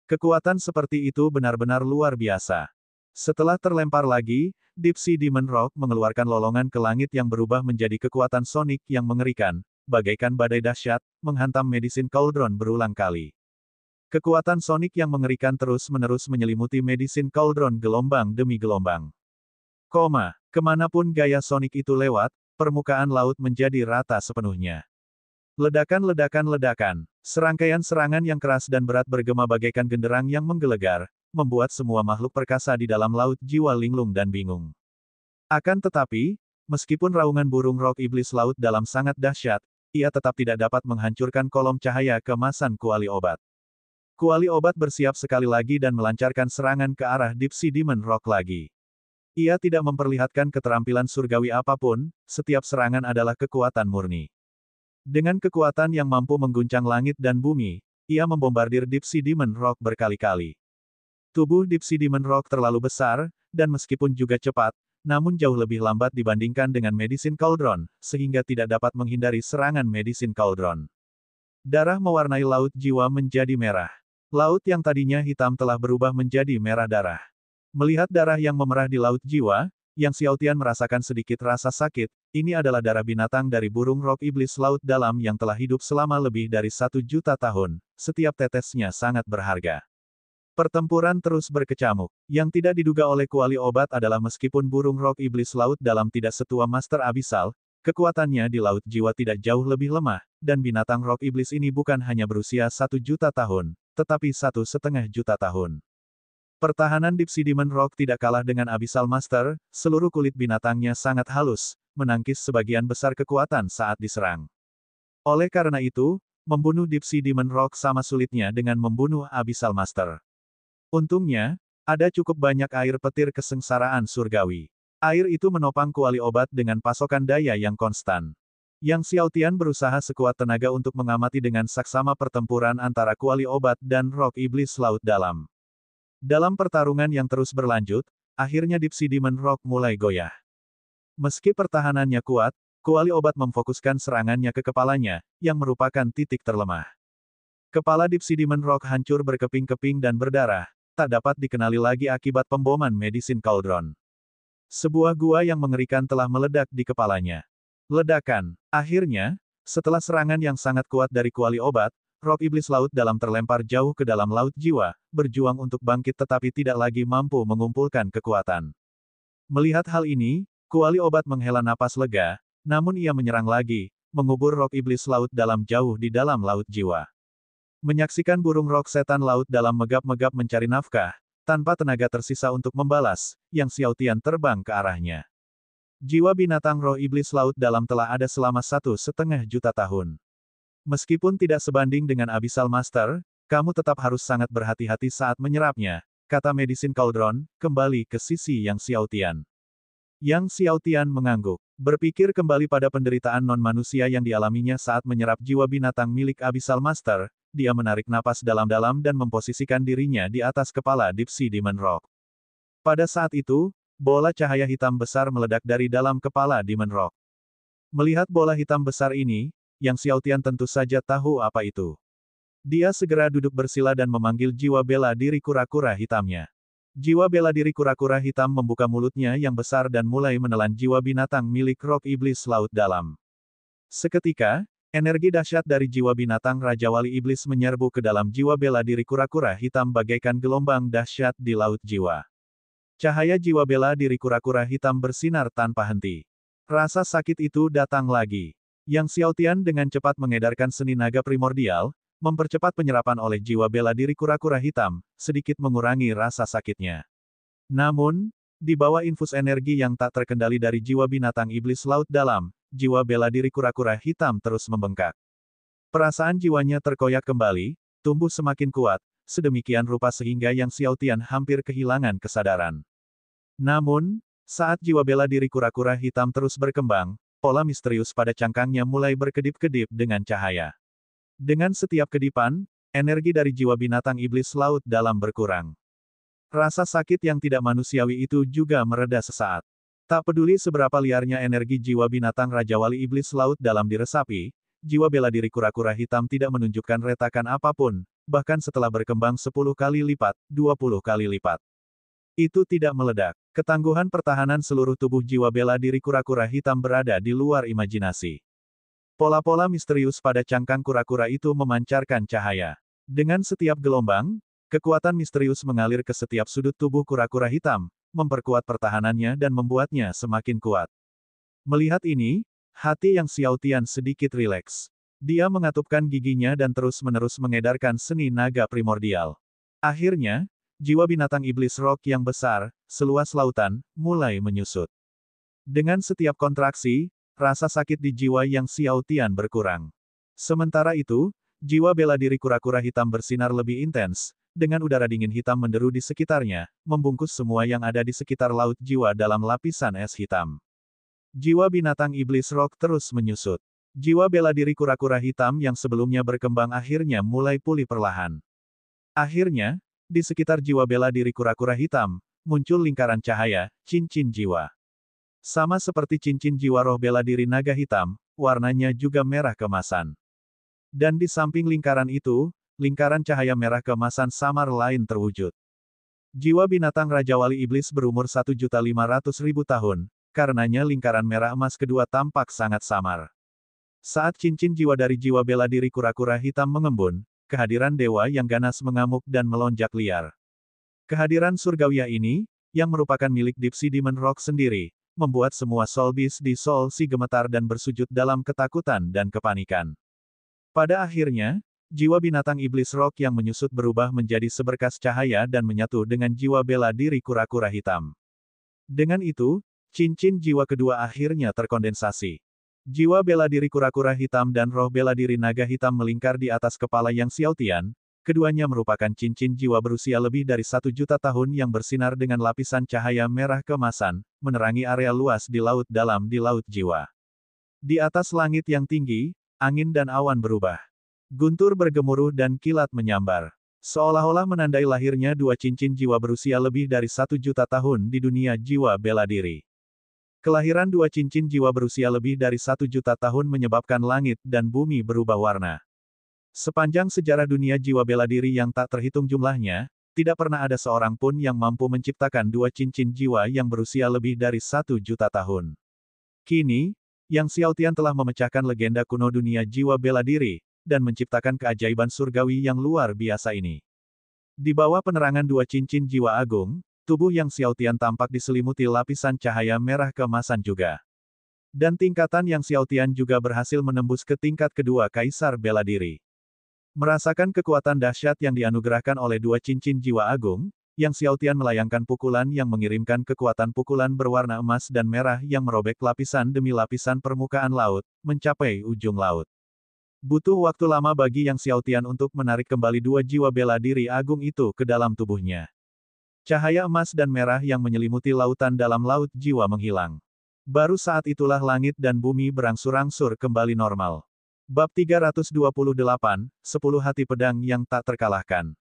Kekuatan seperti itu benar-benar luar biasa. Setelah terlempar lagi, Deep Sea Demon Rock mengeluarkan lolongan ke langit yang berubah menjadi kekuatan sonik yang mengerikan, bagaikan badai dahsyat, menghantam Medicine Cauldron berulang kali. Kekuatan sonik yang mengerikan terus-menerus menyelimuti Medicine Cauldron gelombang demi gelombang. Kemanapun gaya sonik itu lewat, permukaan laut menjadi rata sepenuhnya. Ledakan-ledakan-ledakan, serangkaian serangan yang keras dan berat bergema bagaikan genderang yang menggelegar, membuat semua makhluk perkasa di dalam laut jiwa linglung dan bingung. Akan tetapi, meskipun raungan burung Rock Iblis Laut Dalam sangat dahsyat, ia tetap tidak dapat menghancurkan kolom cahaya keemasan kuali obat. Kuali obat bersiap sekali lagi dan melancarkan serangan ke arah Deep Sea Demon Rock lagi. Ia tidak memperlihatkan keterampilan surgawi apapun, setiap serangan adalah kekuatan murni. Dengan kekuatan yang mampu mengguncang langit dan bumi, ia membombardir Deep Sea Demon Rock berkali-kali. Tubuh Deep Sea Demon Rock terlalu besar, dan meskipun juga cepat, namun jauh lebih lambat dibandingkan dengan Medicine Cauldron, sehingga tidak dapat menghindari serangan Medicine Cauldron. Darah mewarnai laut jiwa menjadi merah. Laut yang tadinya hitam telah berubah menjadi merah darah. Melihat darah yang memerah di laut jiwa, Yang Xiaotian merasakan sedikit rasa sakit. Ini adalah darah binatang dari burung Rock Iblis Laut Dalam yang telah hidup selama lebih dari 1 juta tahun. Setiap tetesnya sangat berharga. Pertempuran terus berkecamuk. Yang tidak diduga oleh kuali obat adalah meskipun burung Rock Iblis Laut Dalam tidak setua Master Abyssal, kekuatannya di laut jiwa tidak jauh lebih lemah, dan binatang Rock Iblis ini bukan hanya berusia 1 juta tahun, tetapi 1,5 juta tahun. Pertahanan Deep Sea Demon Rock tidak kalah dengan Abyssal Master, seluruh kulit binatangnya sangat halus, menangkis sebagian besar kekuatan saat diserang. Oleh karena itu, membunuh Deep Sea Demon Rock sama sulitnya dengan membunuh Abyssal Master. Untungnya, ada cukup banyak air petir kesengsaraan surgawi. Air itu menopang kuali obat dengan pasokan daya yang konstan. Yang Xiaotian berusaha sekuat tenaga untuk mengamati dengan saksama pertempuran antara kuali obat dan Rock Iblis Laut Dalam. Dalam pertarungan yang terus berlanjut, akhirnya Deep Sea Demon Rock mulai goyah. Meski pertahanannya kuat, kuali obat memfokuskan serangannya ke kepalanya, yang merupakan titik terlemah. Kepala Deep Sea Demon Rock hancur berkeping-keping dan berdarah, tak dapat dikenali lagi akibat pemboman Medicine Cauldron. Sebuah gua yang mengerikan telah meledak di kepalanya. Ledakan. Akhirnya, setelah serangan yang sangat kuat dari kuali obat, Rock Iblis Laut Dalam terlempar jauh ke dalam laut jiwa, berjuang untuk bangkit tetapi tidak lagi mampu mengumpulkan kekuatan. Melihat hal ini, kuali obat menghela napas lega, namun ia menyerang lagi, mengubur Rock Iblis Laut Dalam jauh di dalam laut jiwa. Menyaksikan burung Rock Setan Laut Dalam megap-megap mencari nafkah, tanpa tenaga tersisa untuk membalas, Yang Xiaotian terbang ke arahnya. Jiwa binatang roh Iblis Laut Dalam telah ada selama 1,5 juta tahun. Meskipun tidak sebanding dengan Abyssal Master, kamu tetap harus sangat berhati-hati saat menyerapnya, kata Medicine Cauldron, kembali ke sisi Yang Xiaotian. Yang Xiaotian mengangguk, berpikir kembali pada penderitaan non-manusia yang dialaminya saat menyerap jiwa binatang milik Abyssal Master, dia menarik napas dalam-dalam dan memposisikan dirinya di atas kepala Deep Sea Demon Rock. Pada saat itu, bola cahaya hitam besar meledak dari dalam kepala Demon Rock. Melihat bola hitam besar ini, Yang Xiaotian tentu saja tahu apa itu. Dia segera duduk bersila dan memanggil jiwa bela diri kura-kura hitamnya. Jiwa bela diri kura-kura hitam membuka mulutnya yang besar dan mulai menelan jiwa binatang milik Rock Iblis Laut Dalam. Seketika, energi dahsyat dari jiwa binatang Raja Wali Iblis menyerbu ke dalam jiwa bela diri kura-kura hitam bagaikan gelombang dahsyat di laut jiwa. Cahaya jiwa bela diri kura-kura hitam bersinar tanpa henti. Rasa sakit itu datang lagi. Yang Xiaotian dengan cepat mengedarkan seni naga primordial, mempercepat penyerapan oleh jiwa bela diri kura-kura hitam, sedikit mengurangi rasa sakitnya. Namun, di bawah infus energi yang tak terkendali dari jiwa binatang iblis laut dalam, jiwa bela diri kura-kura hitam terus membengkak. Perasaan jiwanya terkoyak kembali, tumbuh semakin kuat, sedemikian rupa sehingga Yang Xiaotian hampir kehilangan kesadaran. Namun, saat jiwa bela diri kura-kura hitam terus berkembang, pola misterius pada cangkangnya mulai berkedip-kedip dengan cahaya. Dengan setiap kedipan, energi dari jiwa binatang iblis laut dalam berkurang. Rasa sakit yang tidak manusiawi itu juga mereda sesaat. Tak peduli seberapa liarnya energi jiwa binatang Raja Wali Iblis Laut dalam diresapi, jiwa bela diri kura-kura hitam tidak menunjukkan retakan apapun, bahkan setelah berkembang 10 kali lipat, 20 kali lipat. Itu tidak meledak. Ketangguhan pertahanan seluruh tubuh jiwa bela diri kura-kura hitam berada di luar imajinasi. Pola-pola misterius pada cangkang kura-kura itu memancarkan cahaya. Dengan setiap gelombang, kekuatan misterius mengalir ke setiap sudut tubuh kura-kura hitam, memperkuat pertahanannya dan membuatnya semakin kuat. Melihat ini, hati Yang Xiaotian sedikit rileks. Dia mengatupkan giginya dan terus-menerus mengedarkan seni naga primordial. Akhirnya, jiwa binatang iblis rock yang besar, seluas lautan, mulai menyusut. Dengan setiap kontraksi, rasa sakit di jiwa Yang Xiaotian berkurang. Sementara itu, jiwa bela diri kura-kura hitam bersinar lebih intens, dengan udara dingin hitam menderu di sekitarnya, membungkus semua yang ada di sekitar laut jiwa dalam lapisan es hitam. Jiwa binatang iblis rock terus menyusut. Jiwa bela diri kura-kura hitam yang sebelumnya berkembang akhirnya mulai pulih perlahan. Akhirnya, di sekitar jiwa bela diri kura-kura hitam, muncul lingkaran cahaya, cincin jiwa. Sama seperti cincin jiwa roh bela diri naga hitam, warnanya juga merah keemasan. Dan di samping lingkaran itu, lingkaran cahaya merah keemasan samar lain terwujud. Jiwa binatang Raja Wali Iblis berumur 1.500.000 tahun, karenanya lingkaran merah emas kedua tampak sangat samar. Saat cincin jiwa dari jiwa bela diri kura-kura hitam mengembun, kehadiran dewa yang ganas mengamuk dan melonjak liar. Kehadiran surgawiah ini, yang merupakan milik Deep Sea Demon Rock sendiri, membuat semua Soul Beast di Soul Sea gemetar dan bersujud dalam ketakutan dan kepanikan. Pada akhirnya, jiwa binatang iblis rock yang menyusut berubah menjadi seberkas cahaya dan menyatu dengan jiwa bela diri kura-kura hitam. Dengan itu, cincin jiwa kedua akhirnya terkondensasi. Jiwa bela diri kura-kura hitam dan roh bela diri naga hitam melingkar di atas kepala Yang Xiaotian. Keduanya merupakan cincin jiwa berusia lebih dari 1 juta tahun yang bersinar dengan lapisan cahaya merah keemasan, menerangi area luas di laut dalam di laut jiwa. Di atas langit yang tinggi, angin dan awan berubah. Guntur bergemuruh dan kilat menyambar. Seolah-olah menandai lahirnya dua cincin jiwa berusia lebih dari 1 juta tahun di dunia jiwa bela diri. Kelahiran dua cincin jiwa berusia lebih dari 1 juta tahun menyebabkan langit dan bumi berubah warna. Sepanjang sejarah dunia jiwa bela diri yang tak terhitung jumlahnya, tidak pernah ada seorang pun yang mampu menciptakan dua cincin jiwa yang berusia lebih dari 1 juta tahun. Kini, Yang Xiaotian telah memecahkan legenda kuno dunia jiwa bela diri, dan menciptakan keajaiban surgawi yang luar biasa ini. Di bawah penerangan dua cincin jiwa agung, tubuh Yang Xiaotian tampak diselimuti lapisan cahaya merah keemasan juga. Dan tingkatan Yang Xiaotian juga berhasil menembus ke tingkat kedua Kaisar Bela Diri. Merasakan kekuatan dahsyat yang dianugerahkan oleh dua cincin jiwa agung, Yang Xiaotian melayangkan pukulan yang mengirimkan kekuatan pukulan berwarna emas dan merah yang merobek lapisan demi lapisan permukaan laut, mencapai ujung laut. Butuh waktu lama bagi Yang Xiaotian untuk menarik kembali dua jiwa bela diri agung itu ke dalam tubuhnya. Cahaya emas dan merah yang menyelimuti lautan dalam laut jiwa menghilang. Baru saat itulah langit dan bumi berangsur-angsur kembali normal. Bab 328, 10 hati pedang yang tak terkalahkan.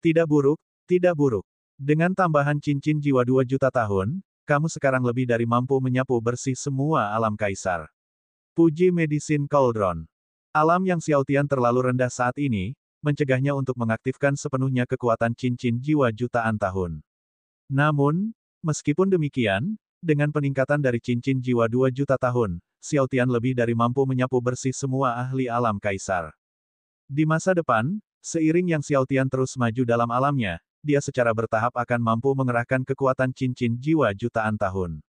Tidak buruk, tidak buruk. Dengan tambahan cincin jiwa 2 juta tahun, kamu sekarang lebih dari mampu menyapu bersih semua alam kaisar. Puji Medicine Cauldron. Alam yang Xiaotian terlalu rendah saat ini, mencegahnya untuk mengaktifkan sepenuhnya kekuatan cincin jiwa jutaan tahun. Namun, meskipun demikian, dengan peningkatan dari cincin jiwa 2 juta tahun, Xiaotian lebih dari mampu menyapu bersih semua ahli alam kaisar. Di masa depan, seiring yang Xiaotian terus maju dalam alamnya, dia secara bertahap akan mampu mengerahkan kekuatan cincin jiwa jutaan tahun.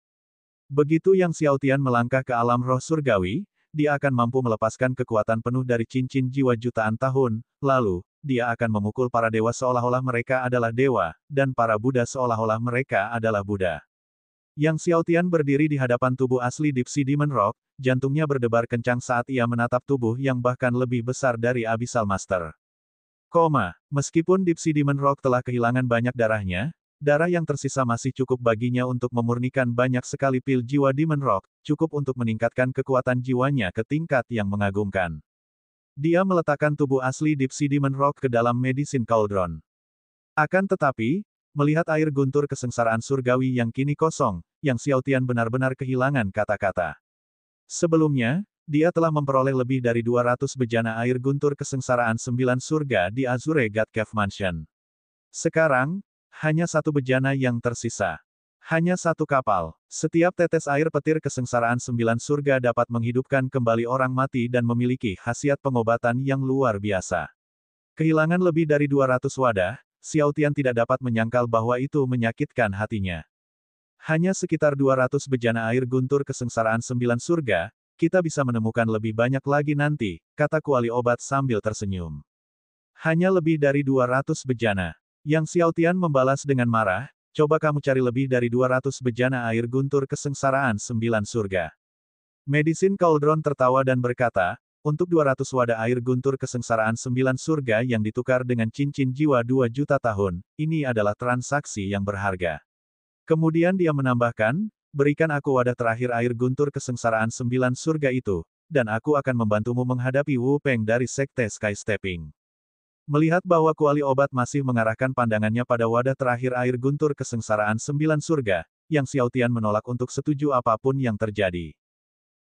Begitu yang Xiaotian melangkah ke alam roh surgawi, dia akan mampu melepaskan kekuatan penuh dari cincin jiwa jutaan tahun, lalu, dia akan memukul para dewa seolah-olah mereka adalah dewa, dan para Buddha seolah-olah mereka adalah Buddha. Yang Xiaotian berdiri di hadapan tubuh asli Deep Sea Demon Rock, jantungnya berdebar kencang saat ia menatap tubuh yang bahkan lebih besar dari Abyssal Master. Meskipun Deep Sea Demon Rock telah kehilangan banyak darahnya, darah yang tersisa masih cukup baginya untuk memurnikan banyak sekali pil jiwa Demon Rock, cukup untuk meningkatkan kekuatan jiwanya ke tingkat yang mengagumkan. Dia meletakkan tubuh asli Deep Sea Demon Rock ke dalam Medicine Cauldron. Akan tetapi, melihat air guntur kesengsaraan surgawi yang kini kosong, yang Xiaotian benar-benar kehilangan kata-kata. Sebelumnya, dia telah memperoleh lebih dari 200 bejana air guntur kesengsaraan 9 surga di Azure God Cave Mansion. Sekarang, hanya satu bejana yang tersisa. Hanya satu kapal. Setiap tetes air petir kesengsaraan 9 surga dapat menghidupkan kembali orang mati dan memiliki khasiat pengobatan yang luar biasa. Kehilangan lebih dari 200 wadah, Xiaotian tidak dapat menyangkal bahwa itu menyakitkan hatinya. Hanya sekitar 200 bejana air guntur kesengsaraan 9 surga, kita bisa menemukan lebih banyak lagi nanti, kata kuali obat sambil tersenyum. Hanya lebih dari 200 bejana. Yang Xiaotian membalas dengan marah, coba kamu cari lebih dari 200 bejana air guntur kesengsaraan 9 surga. Medicine Cauldron tertawa dan berkata, untuk 200 wadah air guntur kesengsaraan 9 surga yang ditukar dengan cincin jiwa 2 juta tahun, ini adalah transaksi yang berharga. Kemudian dia menambahkan, berikan aku wadah terakhir air guntur kesengsaraan 9 surga itu, dan aku akan membantumu menghadapi Wu Peng dari Sekte Sky Stepping. Melihat bahwa kuali obat masih mengarahkan pandangannya pada wadah terakhir air guntur kesengsaraan 9 surga, yang Xiaotian menolak untuk setuju apapun yang terjadi.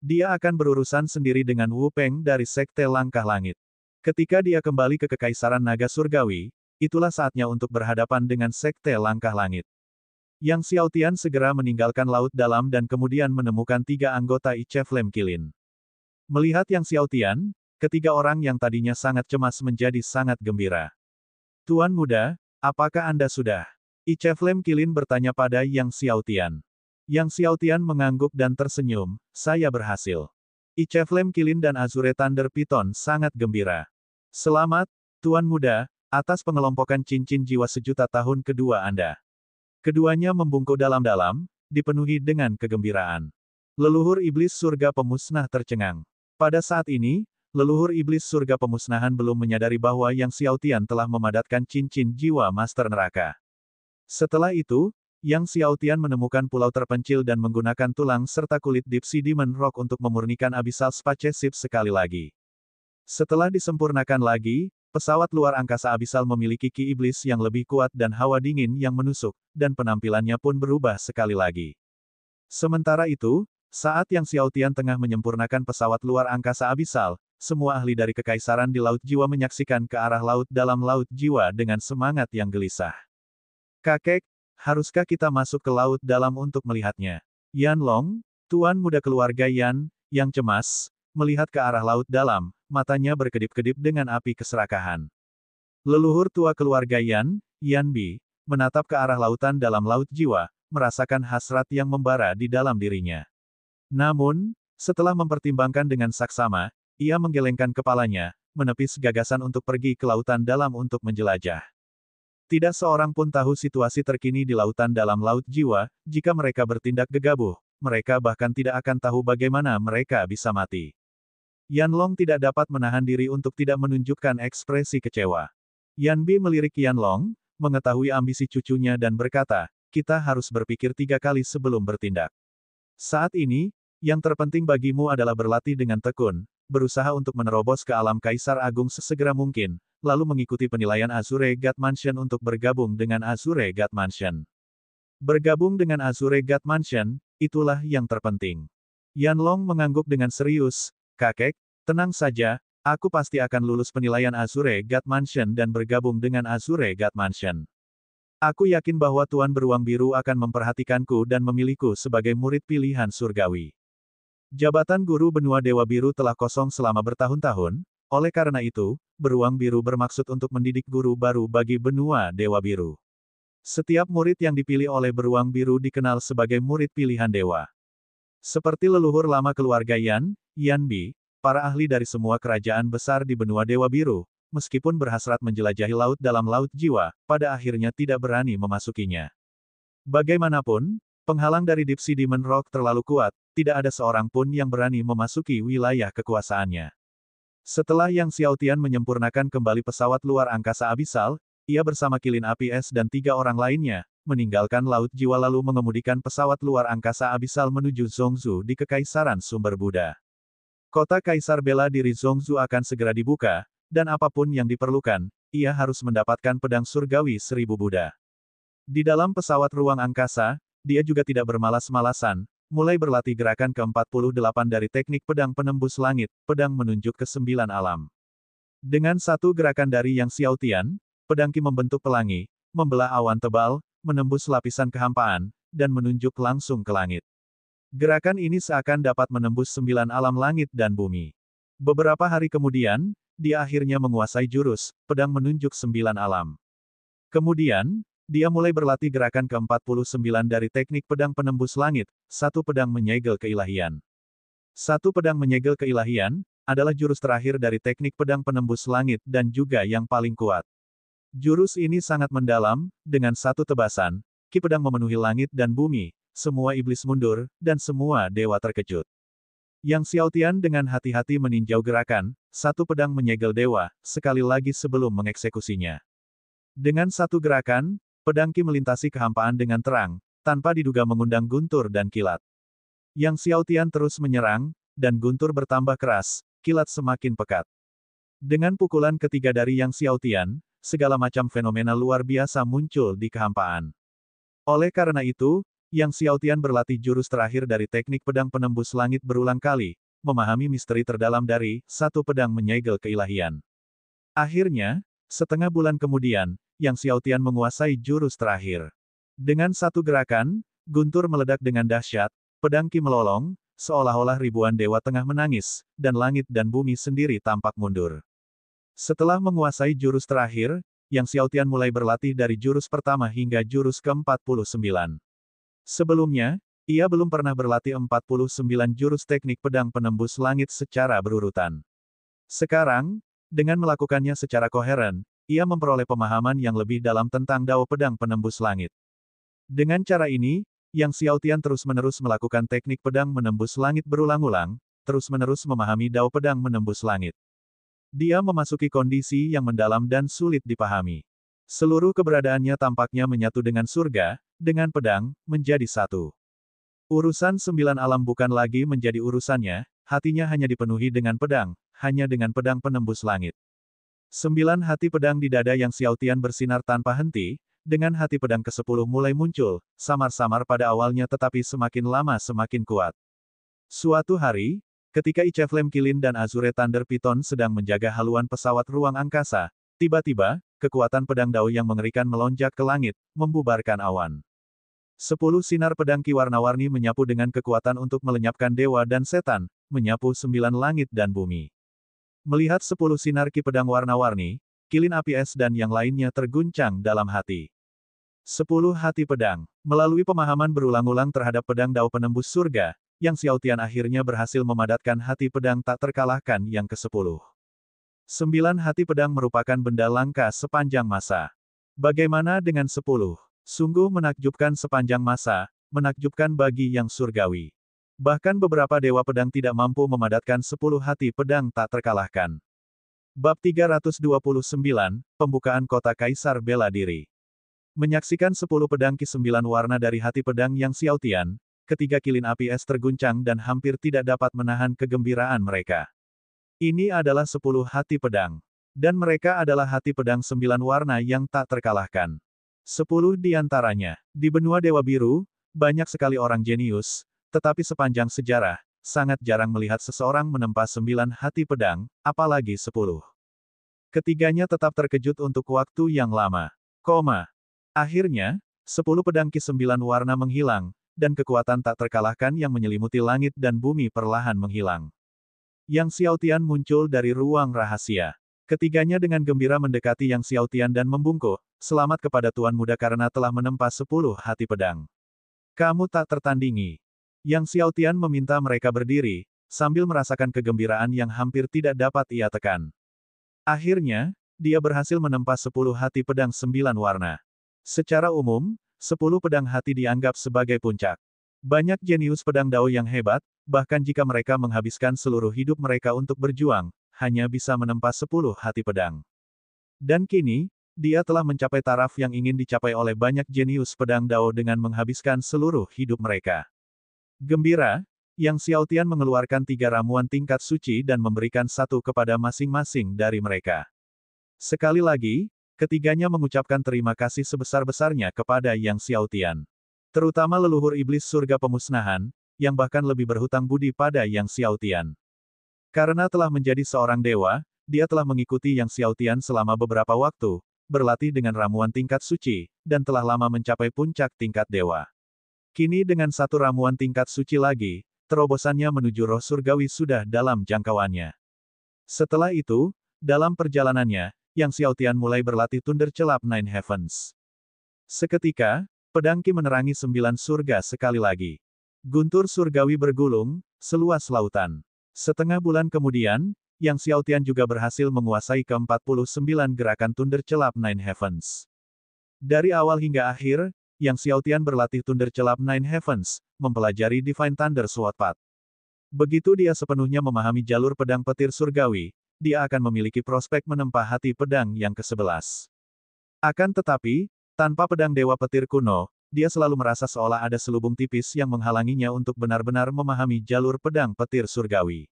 Dia akan berurusan sendiri dengan Wu Peng dari Sekte Langkah Langit. Ketika dia kembali ke Kekaisaran Naga Surgawi, itulah saatnya untuk berhadapan dengan Sekte Langkah Langit. Yang Xiaotian segera meninggalkan Laut Dalam dan kemudian menemukan 3 anggota Ice Flame Kilin. Melihat Yang Xiaotian, ketiga orang yang tadinya sangat cemas menjadi sangat gembira. Tuan Muda, apakah Anda sudah? Ice Flame Kilin bertanya pada Yang Xiaotian. Yang Xiaotian mengangguk dan tersenyum, saya berhasil. Ice Flame Kilin dan Azure Thunder Python sangat gembira. Selamat, Tuan Muda, atas pengelompokan cincin jiwa sejuta tahun kedua Anda. Keduanya membungkuk dalam-dalam, dipenuhi dengan kegembiraan. Leluhur iblis surga pemusnah tercengang. Pada saat ini, leluhur iblis surga pemusnahan belum menyadari bahwa Yang Xiaotian telah memadatkan cincin jiwa Master Neraka. Setelah itu, Yang Xiaotian menemukan pulau terpencil dan menggunakan tulang serta kulit Deep Sea Demon Rock untuk memurnikan Abyssal Spaceship sekali lagi. Setelah disempurnakan lagi, pesawat luar angkasa Abyssal memiliki ki iblis yang lebih kuat dan hawa dingin yang menusuk, dan penampilannya pun berubah sekali lagi. Sementara itu, saat Yang Xiaotian tengah menyempurnakan pesawat luar angkasa Abyssal, semua ahli dari kekaisaran di Laut Jiwa menyaksikan ke arah Laut Dalam Laut Jiwa dengan semangat yang gelisah. Kakek, haruskah kita masuk ke Laut Dalam untuk melihatnya? Yan Long, Tuan Muda keluarga Yan, yang cemas, melihat ke arah Laut Dalam, matanya berkedip-kedip dengan api keserakahan. Leluhur tua keluarga Yan, Yan Bi, menatap ke arah lautan dalam Laut Jiwa, merasakan hasrat yang membara di dalam dirinya. Namun, setelah mempertimbangkan dengan saksama, ia menggelengkan kepalanya, menepis gagasan untuk pergi ke lautan dalam untuk menjelajah. Tidak seorang pun tahu situasi terkini di lautan dalam Laut Jiwa, jika mereka bertindak gegabah, mereka bahkan tidak akan tahu bagaimana mereka bisa mati. Yan Long tidak dapat menahan diri untuk tidak menunjukkan ekspresi kecewa. Yan Bi melirik Yan Long, mengetahui ambisi cucunya dan berkata, kita harus berpikir 3 kali sebelum bertindak. Saat ini, yang terpenting bagimu adalah berlatih dengan tekun, berusaha untuk menerobos ke alam Kaisar Agung sesegera mungkin, lalu mengikuti penilaian Azure God Mansion untuk bergabung dengan Azure God Mansion. Bergabung dengan Azure God Mansion, itulah yang terpenting. Yanlong mengangguk dengan serius, "Kakek, tenang saja, aku pasti akan lulus penilaian Azure God Mansion dan bergabung dengan Azure God Mansion. Aku yakin bahwa Tuan Beruang Biru akan memperhatikanku dan memilihku sebagai murid pilihan surgawi." Jabatan guru benua Dewa Biru telah kosong selama bertahun-tahun, oleh karena itu, Beruang Biru bermaksud untuk mendidik guru baru bagi benua Dewa Biru. Setiap murid yang dipilih oleh Beruang Biru dikenal sebagai murid pilihan dewa. Seperti leluhur lama keluarga Yan, Yanbi, para ahli dari semua kerajaan besar di benua Dewa Biru, meskipun berhasrat menjelajahi laut dalam laut jiwa, pada akhirnya tidak berani memasukinya. Bagaimanapun, penghalang dari Deep Sea Demon Rock terlalu kuat, tidak ada seorang pun yang berani memasuki wilayah kekuasaannya. Setelah Yang Xiaotian menyempurnakan kembali pesawat luar angkasa abisal, ia bersama Kilin Api Es dan 3 orang lainnya, meninggalkan Laut Jiwa lalu mengemudikan pesawat luar angkasa abisal menuju Zhongzhou di Kekaisaran Sumber Buddha. Kota Kaisar bela diri Zhongzhou akan segera dibuka, dan apapun yang diperlukan, ia harus mendapatkan pedang surgawi 1000 Buddha. Di dalam pesawat ruang angkasa, dia juga tidak bermalas-malasan, mulai berlatih gerakan ke-48 dari teknik pedang penembus langit, pedang menunjuk ke 9 alam. Dengan satu gerakan dari Yang Xiaotian, pedang Qi membentuk pelangi, membelah awan tebal, menembus lapisan kehampaan, dan menunjuk langsung ke langit. Gerakan ini seakan dapat menembus 9 alam langit dan bumi. Beberapa hari kemudian, dia akhirnya menguasai jurus, pedang menunjuk 9 alam. Kemudian, dia mulai berlatih gerakan ke-49 dari teknik pedang penembus langit, satu pedang menyegel keilahian. Satu pedang menyegel keilahian, adalah jurus terakhir dari teknik pedang penembus langit dan juga yang paling kuat. Jurus ini sangat mendalam, dengan satu tebasan, Qi pedang memenuhi langit dan bumi, semua iblis mundur, dan semua dewa terkejut. Yang Xiaotian dengan hati-hati meninjau gerakan, satu pedang menyegel dewa, sekali lagi sebelum mengeksekusinya. Dengan satu gerakan, pedang Qi melintasi kehampaan dengan terang, tanpa diduga mengundang guntur dan kilat. Yang Xiaotian terus menyerang, dan guntur bertambah keras, kilat semakin pekat. Dengan pukulan ketiga dari Yang Xiaotian, segala macam fenomena luar biasa muncul di kehampaan. Oleh karena itu, Yang Xiaotian berlatih jurus terakhir dari teknik pedang penembus langit berulang kali, memahami misteri terdalam dari satu pedang menyegel keilahian. Akhirnya, setengah bulan kemudian, Yang Xiaotian menguasai jurus terakhir. Dengan satu gerakan, guntur meledak dengan dahsyat, pedang Qi melolong, seolah-olah ribuan dewa tengah menangis, dan langit dan bumi sendiri tampak mundur. Setelah menguasai jurus terakhir, Yang Xiaotian mulai berlatih dari jurus pertama hingga jurus ke-49. Sebelumnya, ia belum pernah berlatih 49 jurus teknik pedang penembus langit secara berurutan. Sekarang, dengan melakukannya secara koheren, ia memperoleh pemahaman yang lebih dalam tentang dao pedang penembus langit. Dengan cara ini, Yang Xiaotian terus-menerus melakukan teknik pedang menembus langit berulang-ulang, terus-menerus memahami dao pedang menembus langit. Dia memasuki kondisi yang mendalam dan sulit dipahami. Seluruh keberadaannya tampaknya menyatu dengan surga, dengan pedang, menjadi satu. Urusan 9 alam bukan lagi menjadi urusannya, hatinya hanya dipenuhi dengan pedang, hanya dengan pedang penembus langit. 9 hati pedang di dada Yang Xiaotian bersinar tanpa henti, dengan hati pedang ke-10 mulai muncul, samar-samar pada awalnya tetapi semakin lama semakin kuat. Suatu hari, ketika Ice Flame Kilin dan Azure Thunder Python sedang menjaga haluan pesawat ruang angkasa, tiba-tiba, kekuatan pedang Dao yang mengerikan melonjak ke langit, membubarkan awan. 10 sinar pedang Qi warna-warni menyapu dengan kekuatan untuk melenyapkan dewa dan setan, menyapu 9 langit dan bumi. Melihat 10 sinar Qi pedang warna-warni, Kilin Api Es dan yang lainnya terguncang dalam hati. 10 hati pedang. Melalui pemahaman berulang-ulang terhadap pedang Dao penembus surga, Yang Xiaotian akhirnya berhasil memadatkan hati pedang tak terkalahkan yang ke-10. 9 hati pedang merupakan benda langka sepanjang masa. Bagaimana dengan 10? Sungguh menakjubkan sepanjang masa, menakjubkan bagi yang surgawi. Bahkan beberapa dewa pedang tidak mampu memadatkan 10 hati pedang tak terkalahkan. Bab 329, Pembukaan Kota Kaisar Bela Diri. Menyaksikan 10 pedang Qi 9 warna dari hati pedang Yang Xiaotian, ketiga Kilin Api Es terguncang dan hampir tidak dapat menahan kegembiraan mereka. Ini adalah 10 hati pedang. Dan mereka adalah hati pedang 9 warna yang tak terkalahkan. 10 di antaranya. Di benua Dewa Biru, banyak sekali orang jenius, tetapi sepanjang sejarah, sangat jarang melihat seseorang menempa 9 hati pedang, apalagi 10. Ketiganya tetap terkejut untuk waktu yang lama. Akhirnya, 10 pedang Ki-9 warna menghilang, dan kekuatan tak terkalahkan yang menyelimuti langit dan bumi perlahan menghilang. Yang Xiaotian muncul dari ruang rahasia. Ketiganya dengan gembira mendekati Yang Xiaotian dan membungkuk, "Selamat kepada Tuan Muda karena telah menempa 10 hati pedang. Kamu tak tertandingi." Yang Xiaotian meminta mereka berdiri, sambil merasakan kegembiraan yang hampir tidak dapat ia tekan. Akhirnya, dia berhasil menempa 10 hati pedang 9 warna. Secara umum, 10 pedang hati dianggap sebagai puncak. Banyak jenius pedang Dao yang hebat, bahkan jika mereka menghabiskan seluruh hidup mereka untuk berjuang, hanya bisa menempa 10 hati pedang. Dan kini, dia telah mencapai taraf yang ingin dicapai oleh banyak jenius pedang Dao dengan menghabiskan seluruh hidup mereka. Gembira, Yang Xiaotian mengeluarkan 3 ramuan tingkat suci dan memberikan 1 kepada masing-masing dari mereka. Sekali lagi, ketiganya mengucapkan terima kasih sebesar-besarnya kepada Yang Xiaotian. Terutama leluhur iblis surga pemusnahan, yang bahkan lebih berhutang budi pada Yang Xiaotian. Karena telah menjadi seorang dewa, dia telah mengikuti Yang Xiaotian selama beberapa waktu, berlatih dengan ramuan tingkat suci, dan telah lama mencapai puncak tingkat dewa. Kini dengan 1 ramuan tingkat suci lagi, terobosannya menuju roh surgawi sudah dalam jangkauannya. Setelah itu, dalam perjalanannya, Yang Xiaotian mulai berlatih Thunder Celap Nine Heavens. Seketika, pedang Ki menerangi 9 surga sekali lagi. Guntur surgawi bergulung, seluas lautan. Setengah bulan kemudian, Yang Xiaotian juga berhasil menguasai ke-49 gerakan Thunder Celap Nine Heavens. Dari awal hingga akhir, Yang Xiaotian berlatih Thunder Celap Nine Heavens, mempelajari Divine Thunder Sword Path. Begitu dia sepenuhnya memahami jalur pedang petir surgawi, dia akan memiliki prospek menempa hati pedang yang ke-11. Akan tetapi, tanpa pedang Dewa Petir kuno, dia selalu merasa seolah ada selubung tipis yang menghalanginya untuk benar-benar memahami jalur pedang petir surgawi.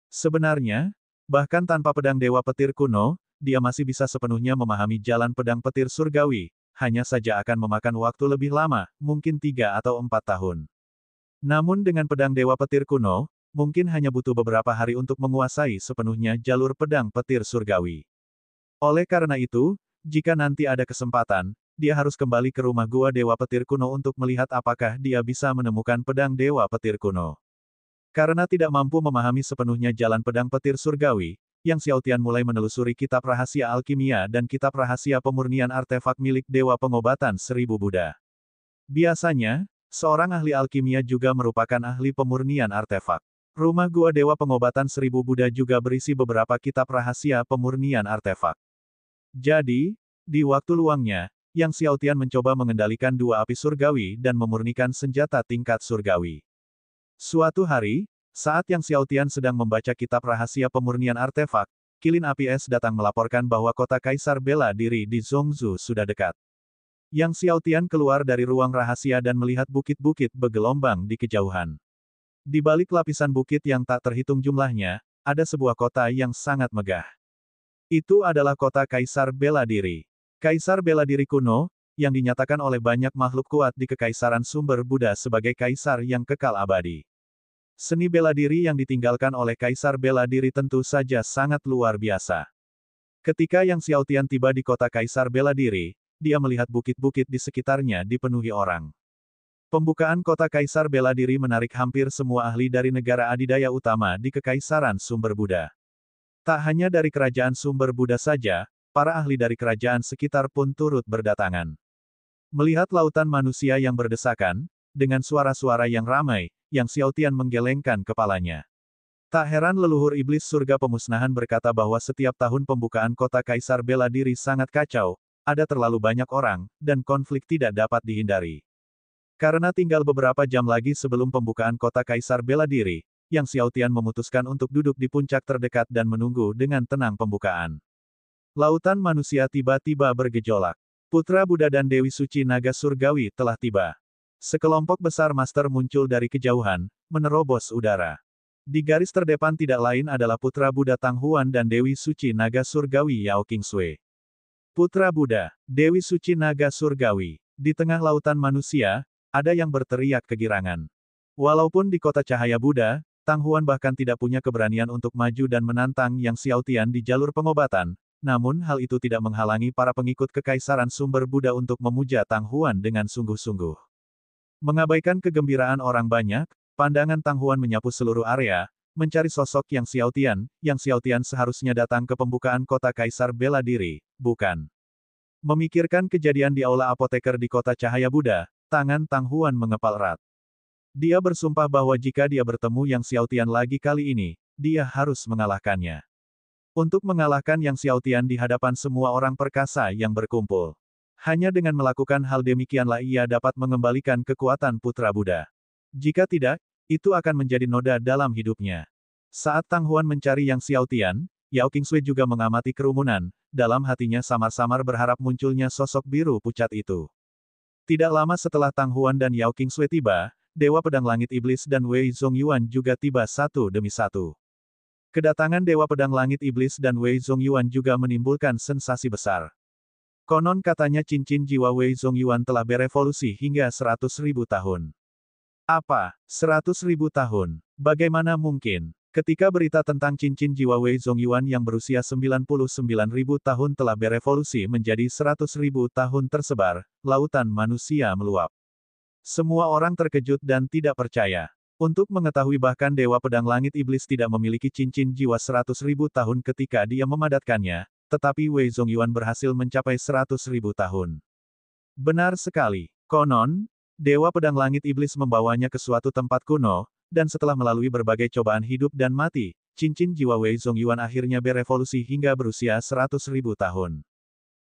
Sebenarnya, bahkan tanpa pedang Dewa Petir kuno, dia masih bisa sepenuhnya memahami jalan pedang petir surgawi, hanya saja akan memakan waktu lebih lama, mungkin 3 atau 4 tahun. Namun dengan pedang Dewa Petir kuno, mungkin hanya butuh beberapa hari untuk menguasai sepenuhnya jalur pedang petir surgawi. Oleh karena itu, jika nanti ada kesempatan, dia harus kembali ke rumah Gua Dewa Petir kuno untuk melihat apakah dia bisa menemukan pedang Dewa Petir kuno. Karena tidak mampu memahami sepenuhnya jalan pedang petir surgawi, Yang Xiaotian mulai menelusuri kitab rahasia alkimia dan kitab rahasia pemurnian artefak milik Dewa Pengobatan Seribu Buddha. Biasanya, seorang ahli alkimia juga merupakan ahli pemurnian artefak. Rumah Gua Dewa Pengobatan Seribu Buddha juga berisi beberapa kitab rahasia pemurnian artefak. Jadi, di waktu luangnya, Yang Xiaotian mencoba mengendalikan 2 api surgawi dan memurnikan senjata tingkat surgawi. Suatu hari, saat Yang Xiaotian sedang membaca kitab rahasia pemurnian artefak, kilin api es datang melaporkan bahwa kota Kaisar Bela Diri di Zhongzhou sudah dekat. Yang Xiaotian keluar dari ruang rahasia dan melihat bukit-bukit bergelombang di kejauhan. Di balik lapisan bukit yang tak terhitung jumlahnya, ada sebuah kota yang sangat megah. Itu adalah kota Kaisar Bela Diri. Kaisar Bela Diri kuno, yang dinyatakan oleh banyak makhluk kuat di Kekaisaran Sumber Buddha sebagai kaisar yang kekal abadi. Seni bela diri yang ditinggalkan oleh Kaisar Bela Diri tentu saja sangat luar biasa. Ketika Yang Xiaotian tiba di kota Kaisar Bela Diri, dia melihat bukit-bukit di sekitarnya dipenuhi orang. Pembukaan kota Kaisar Bela Diri menarik hampir semua ahli dari negara adidaya utama di Kekaisaran Sumber Buddha. Tak hanya dari kerajaan Sumber Buddha saja, para ahli dari kerajaan sekitar pun turut berdatangan. Melihat lautan manusia yang berdesakan, dengan suara-suara yang ramai, Yang Xiaotian menggelengkan kepalanya. Tak heran leluhur iblis surga pemusnahan berkata bahwa setiap tahun pembukaan kota Kaisar Bela Diri sangat kacau, ada terlalu banyak orang, dan konflik tidak dapat dihindari. Karena tinggal beberapa jam lagi sebelum pembukaan kota Kaisar Bela Diri, Yang Xiaotian memutuskan untuk duduk di puncak terdekat dan menunggu dengan tenang pembukaan. Lautan manusia tiba-tiba bergejolak. Putra Buddha dan Dewi Suci Naga Surgawi telah tiba. Sekelompok besar master muncul dari kejauhan, menerobos udara. Di garis terdepan tidak lain adalah Putra Buddha Tang Huan dan Dewi Suci Naga Surgawi Yao Qingsui. Putra Buddha, Dewi Suci Naga Surgawi. Di tengah lautan manusia, ada yang berteriak kegirangan. Walaupun di kota cahaya Buddha, Tang Huan bahkan tidak punya keberanian untuk maju dan menantang Yang Xiaotian di jalur pengobatan, namun hal itu tidak menghalangi para pengikut kekaisaran sumber Buddha untuk memuja Tang Huan dengan sungguh-sungguh. Mengabaikan kegembiraan orang banyak, pandangan Tang Huan menyapu seluruh area, mencari sosok Yang Xiaotian. Yang Xiaotian seharusnya datang ke pembukaan kota Kaisar Bela Diri, bukan? Memikirkan kejadian di aula apoteker di kota cahaya Buddha, tangan Tang Huan mengepal erat. Dia bersumpah bahwa jika dia bertemu Yang Xiaotian lagi kali ini, dia harus mengalahkannya. Untuk mengalahkan Yang Xiaotian di hadapan semua orang perkasa yang berkumpul. Hanya dengan melakukan hal demikianlah ia dapat mengembalikan kekuatan Putra Buddha. Jika tidak, itu akan menjadi noda dalam hidupnya. Saat Tang Huan mencari Yang Xiaotian, Yao Qingsui juga mengamati kerumunan, dalam hatinya samar-samar berharap munculnya sosok biru pucat itu. Tidak lama setelah Tang Huan dan Yao Qingsui tiba, Dewa Pedang Langit Iblis dan Wei Zongyuan juga tiba satu demi satu. Kedatangan Dewa Pedang Langit Iblis dan Wei Zongyuan juga menimbulkan sensasi besar. Konon katanya cincin jiwa Wei Zongyuan telah berevolusi hingga 100.000 tahun. Apa? 100.000 tahun? Bagaimana mungkin? Ketika berita tentang cincin jiwa Wei Zongyuan yang berusia 99.000 tahun telah berevolusi menjadi 100.000 tahun tersebar, lautan manusia meluap. Semua orang terkejut dan tidak percaya. Untuk mengetahui bahkan Dewa Pedang Langit Iblis tidak memiliki cincin jiwa 100.000 tahun ketika dia memadatkannya, tetapi Wei Zongyuan berhasil mencapai 100.000 tahun. Benar sekali. Konon, Dewa Pedang Langit Iblis membawanya ke suatu tempat kuno, dan setelah melalui berbagai cobaan hidup dan mati, cincin jiwa Wei Zongyuan akhirnya berevolusi hingga berusia 100.000 tahun.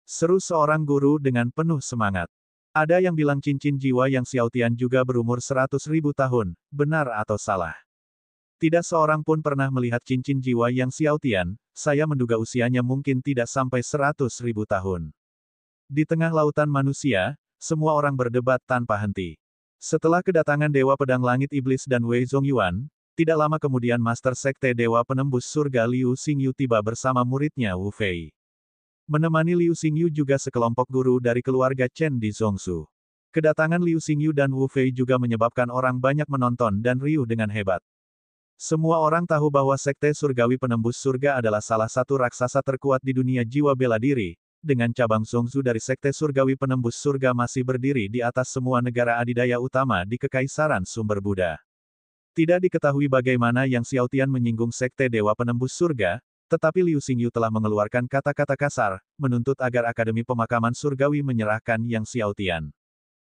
Seru seorang guru dengan penuh semangat. Ada yang bilang cincin jiwa Yang Xiaotian juga berumur 100.000 tahun, benar atau salah? Tidak seorang pun pernah melihat cincin jiwa Yang Xiaotian, saya menduga usianya mungkin tidak sampai 100.000 tahun. Di tengah lautan manusia, semua orang berdebat tanpa henti. Setelah kedatangan Dewa Pedang Langit Iblis dan Wei Zongyuan, tidak lama kemudian Master Sekte Dewa Penembus Surga Liu Xingyu tiba bersama muridnya Wu Fei. Menemani Liu Xingyu juga sekelompok guru dari keluarga Chen di Zhongshu. Kedatangan Liu Xingyu dan Wu Fei juga menyebabkan orang banyak menonton dan riuh dengan hebat. Semua orang tahu bahwa Sekte Surgawi Penembus Surga adalah salah satu raksasa terkuat di dunia jiwa bela diri. Dengan cabang Zhongshu dari Sekte Surgawi Penembus Surga masih berdiri di atas semua negara adidaya utama di Kekaisaran Sumber Buddha. Tidak diketahui bagaimana Yang Xiaotian menyinggung Sekte Dewa Penembus Surga, tetapi Liu Xingyu telah mengeluarkan kata-kata kasar, menuntut agar Akademi Pemakaman Surgawi menyerahkan Yang Xiaotian.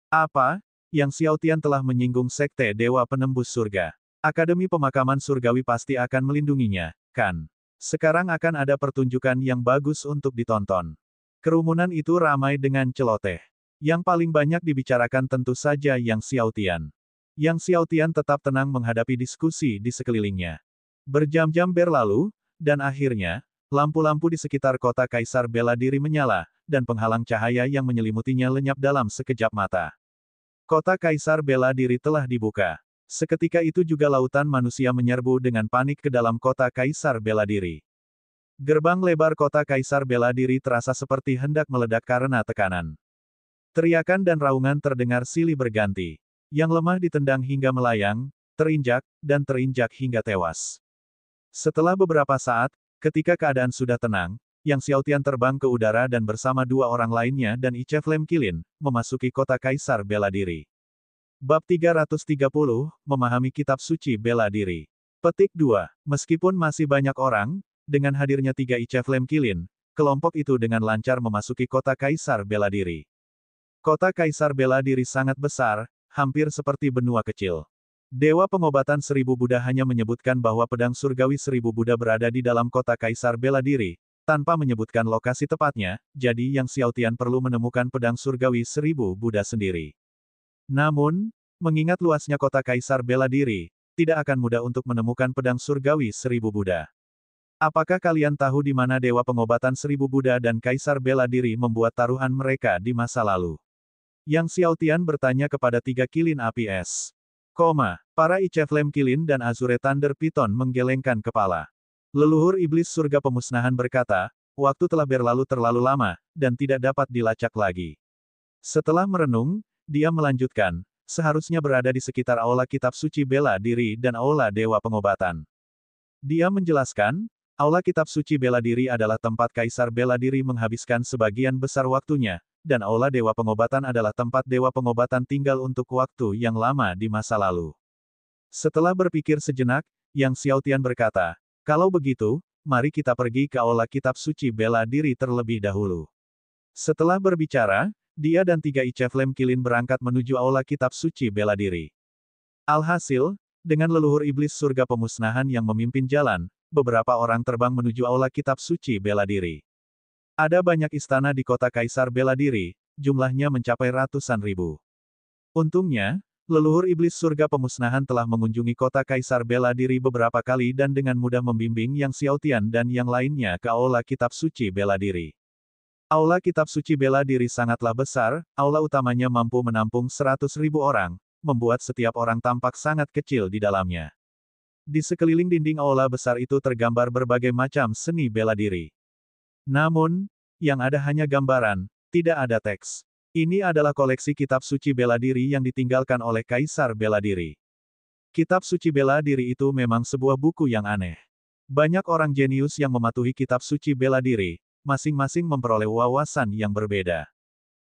Apa? Yang Xiaotian telah menyinggung Sekte Dewa Penembus Surga. Akademi Pemakaman Surgawi pasti akan melindunginya, kan? Sekarang akan ada pertunjukan yang bagus untuk ditonton. Kerumunan itu ramai dengan celoteh. Yang paling banyak dibicarakan tentu saja Yang Xiaotian. Yang Xiaotian tetap tenang menghadapi diskusi di sekelilingnya. Berjam-jam berlalu, dan akhirnya, lampu-lampu di sekitar kota Kaisar Bela Diri menyala, dan penghalang cahaya yang menyelimutinya lenyap dalam sekejap mata. Kota Kaisar Bela Diri telah dibuka. Seketika itu juga lautan manusia menyerbu dengan panik ke dalam kota Kaisar Bela Diri. Gerbang lebar kota Kaisar Bela Diri terasa seperti hendak meledak karena tekanan. Teriakan dan raungan terdengar silih berganti. Yang lemah ditendang hingga melayang, terinjak, dan terinjak hingga tewas. Setelah beberapa saat, ketika keadaan sudah tenang, Yang Xiaotian terbang ke udara dan bersama dua orang lainnya dan Ice Flame Qilin, memasuki kota Kaisar Bela Diri. Bab 330, Memahami Kitab Suci Bela Diri. Petik 2. Meskipun masih banyak orang, dengan hadirnya 3 Ice Flame Qilin, kelompok itu dengan lancar memasuki kota Kaisar Bela Diri. Kota Kaisar Bela Diri sangat besar, hampir seperti benua kecil. Dewa Pengobatan 1000 Buddha hanya menyebutkan bahwa pedang surgawi 1000 Buddha berada di dalam kota Kaisar Bela Diri, tanpa menyebutkan lokasi tepatnya, jadi Yang Xiaotian perlu menemukan pedang surgawi 1000 Buddha sendiri. Namun, mengingat luasnya kota Kaisar Bela Diri, tidak akan mudah untuk menemukan pedang surgawi 1000 Buddha. Apakah kalian tahu di mana Dewa Pengobatan 1000 Buddha dan Kaisar Bela Diri membuat taruhan mereka di masa lalu? Yang Xiaotian bertanya kepada 3 Qilin api es. Para Ice Flame Kilin dan Azure Thunder Python menggelengkan kepala. Leluhur iblis surga pemusnahan berkata, waktu telah berlalu terlalu lama, dan tidak dapat dilacak lagi. Setelah merenung, dia melanjutkan, seharusnya berada di sekitar Aula Kitab Suci Bela Diri dan Aula Dewa Pengobatan. Dia menjelaskan, Aula Kitab Suci Bela Diri adalah tempat Kaisar Bela Diri menghabiskan sebagian besar waktunya, dan Aula Dewa Pengobatan adalah tempat Dewa Pengobatan tinggal untuk waktu yang lama di masa lalu. Setelah berpikir sejenak, Yang Xiaotian berkata, kalau begitu, mari kita pergi ke Aula Kitab Suci Bela Diri terlebih dahulu. Setelah berbicara, dia dan 3 Ice Flame Kilin berangkat menuju Aula Kitab Suci Bela Diri. Alhasil, dengan leluhur iblis surga pemusnahan yang memimpin jalan, beberapa orang terbang menuju Aula Kitab Suci Bela Diri. Ada banyak istana di kota Kaisar Bela Diri, jumlahnya mencapai ratusan ribu. Untungnya, leluhur iblis surga pemusnahan telah mengunjungi kota Kaisar Bela Diri beberapa kali dan dengan mudah membimbing Yang Xiaotian dan yang lainnya ke Aula Kitab Suci Bela Diri. Aula Kitab Suci Bela Diri sangatlah besar, aula utamanya mampu menampung 100.000 orang, membuat setiap orang tampak sangat kecil di dalamnya. Di sekeliling dinding aula besar itu tergambar berbagai macam seni bela diri. Namun, yang ada hanya gambaran, tidak ada teks. Ini adalah koleksi kitab suci bela diri yang ditinggalkan oleh Kaisar Bela Diri. Kitab suci bela diri itu memang sebuah buku yang aneh. Banyak orang jenius yang mematuhi kitab suci bela diri, masing-masing memperoleh wawasan yang berbeda.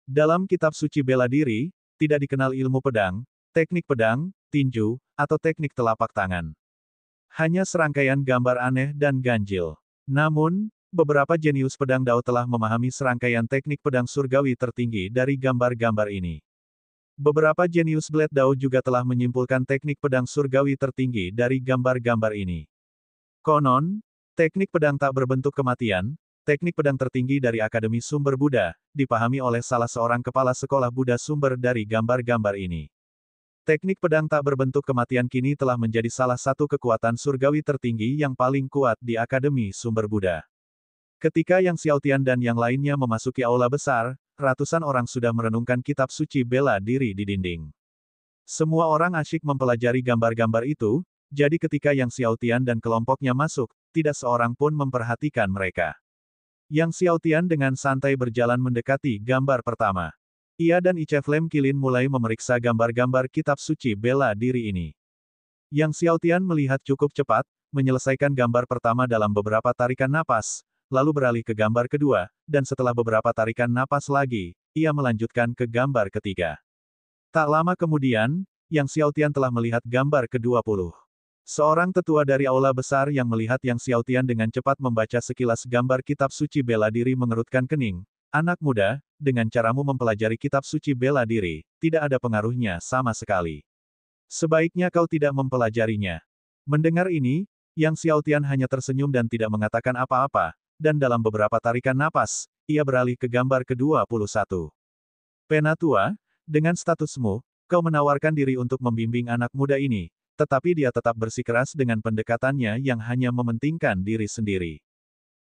Dalam kitab suci bela diri, tidak dikenal ilmu pedang, teknik pedang, tinju, atau teknik telapak tangan. Hanya serangkaian gambar aneh dan ganjil. Namun, beberapa jenius pedang Dao telah memahami serangkaian teknik pedang surgawi tertinggi dari gambar-gambar ini. Beberapa jenius Blade Dao juga telah menyimpulkan teknik pedang surgawi tertinggi dari gambar-gambar ini. Konon, teknik pedang tak berbentuk kematian, teknik pedang tertinggi dari Akademi Sumber Buddha, dipahami oleh salah seorang kepala sekolah Buddha sumber dari gambar-gambar ini. Teknik pedang tak berbentuk kematian kini telah menjadi salah satu kekuatan surgawi tertinggi yang paling kuat di Akademi Sumber Buddha. Ketika Yang Xiaotian dan yang lainnya memasuki aula besar, ratusan orang sudah merenungkan kitab suci bela diri di dinding. Semua orang asyik mempelajari gambar-gambar itu, jadi ketika Yang Xiaotian dan kelompoknya masuk, tidak seorang pun memperhatikan mereka. Yang Xiaotian dengan santai berjalan mendekati gambar pertama. Ia dan Ice Flame Kilin mulai memeriksa gambar-gambar kitab suci bela diri ini. Yang Xiaotian melihat cukup cepat, menyelesaikan gambar pertama dalam beberapa tarikan napas, lalu beralih ke gambar kedua, dan setelah beberapa tarikan napas lagi, ia melanjutkan ke gambar ketiga. Tak lama kemudian, Yang Xiaotian telah melihat gambar ke-20. Seorang tetua dari aula besar yang melihat Yang Xiaotian dengan cepat membaca sekilas gambar kitab suci bela diri mengerutkan kening. Anak muda, dengan caramu mempelajari kitab suci bela diri, tidak ada pengaruhnya sama sekali. Sebaiknya kau tidak mempelajarinya. Mendengar ini, Yang Xiaotian hanya tersenyum dan tidak mengatakan apa-apa, dan dalam beberapa tarikan napas, ia beralih ke gambar ke-21. Penatua, dengan statusmu, kau menawarkan diri untuk membimbing anak muda ini, tetapi dia tetap bersikeras dengan pendekatannya yang hanya mementingkan diri sendiri.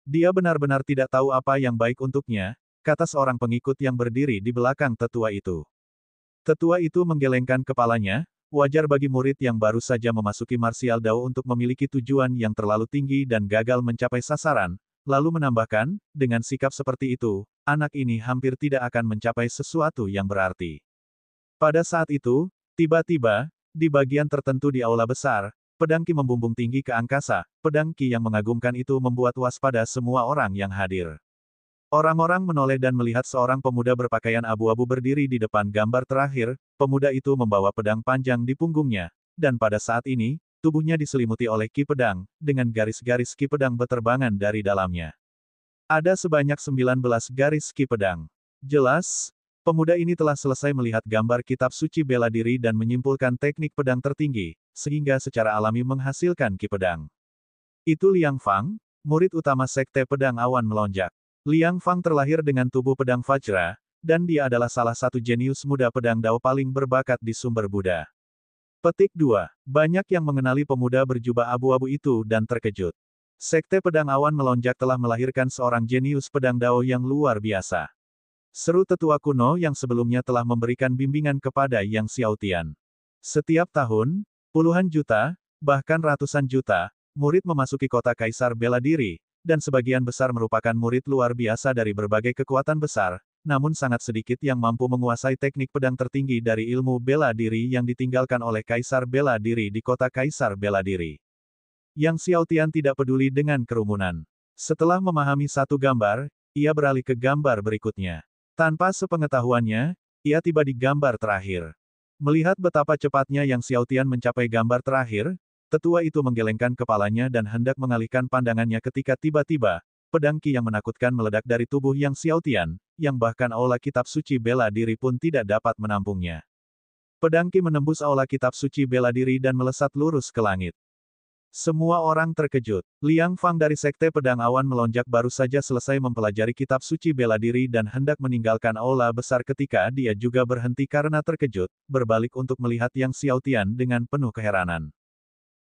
Dia benar-benar tidak tahu apa yang baik untuknya, kata seorang pengikut yang berdiri di belakang tetua itu. Tetua itu menggelengkan kepalanya, wajar bagi murid yang baru saja memasuki martial Dao untuk memiliki tujuan yang terlalu tinggi dan gagal mencapai sasaran, lalu menambahkan, dengan sikap seperti itu, anak ini hampir tidak akan mencapai sesuatu yang berarti. Pada saat itu, tiba-tiba, di bagian tertentu di aula besar, pedang Ki membumbung tinggi ke angkasa, pedang Ki yang mengagumkan itu membuat waspada semua orang yang hadir. Orang-orang menoleh dan melihat seorang pemuda berpakaian abu-abu berdiri di depan gambar terakhir, pemuda itu membawa pedang panjang di punggungnya, dan pada saat ini, tubuhnya diselimuti oleh Ki pedang, dengan garis-garis Ki pedang beterbangan dari dalamnya. Ada sebanyak 19 garis Ki pedang. Jelas, pemuda ini telah selesai melihat gambar kitab suci bela diri dan menyimpulkan teknik pedang tertinggi, sehingga secara alami menghasilkan Ki pedang. Itu Liang Fang, murid utama Sekte Pedang Awan Melonjak. Liang Fang terlahir dengan tubuh pedang Vajra, dan dia adalah salah satu jenius muda pedang Dao paling berbakat di sumber Buddha. Petik 2. Banyak yang mengenali pemuda berjubah abu-abu itu dan terkejut. Sekte Pedang Awan Melonjak telah melahirkan seorang jenius pedang Dao yang luar biasa. Seru tetua kuno yang sebelumnya telah memberikan bimbingan kepada Yang Xiaotian. Setiap tahun, puluhan juta, bahkan ratusan juta, murid memasuki kota Kaisar Bela Diri, dan sebagian besar merupakan murid luar biasa dari berbagai kekuatan besar, namun sangat sedikit yang mampu menguasai teknik pedang tertinggi dari ilmu bela diri yang ditinggalkan oleh Kaisar Bela Diri di kota Kaisar Bela Diri. Yang Xiaotian tidak peduli dengan kerumunan. Setelah memahami satu gambar, ia beralih ke gambar berikutnya. Tanpa sepengetahuannya, ia tiba di gambar terakhir. Melihat betapa cepatnya Yang Xiaotian mencapai gambar terakhir, tetua itu menggelengkan kepalanya dan hendak mengalihkan pandangannya ketika tiba-tiba, pedang Qi yang menakutkan meledak dari tubuh Yang Xiaotian, yang bahkan aula kitab suci bela diri pun tidak dapat menampungnya. Pedang Qi menembus aula kitab suci bela diri dan melesat lurus ke langit. Semua orang terkejut. Liang Fang dari Sekte Pedang Awan melonjak baru saja selesai mempelajari kitab suci bela diri dan hendak meninggalkan aula besar ketika dia juga berhenti karena terkejut, berbalik untuk melihat Yang Xiaotian dengan penuh keheranan.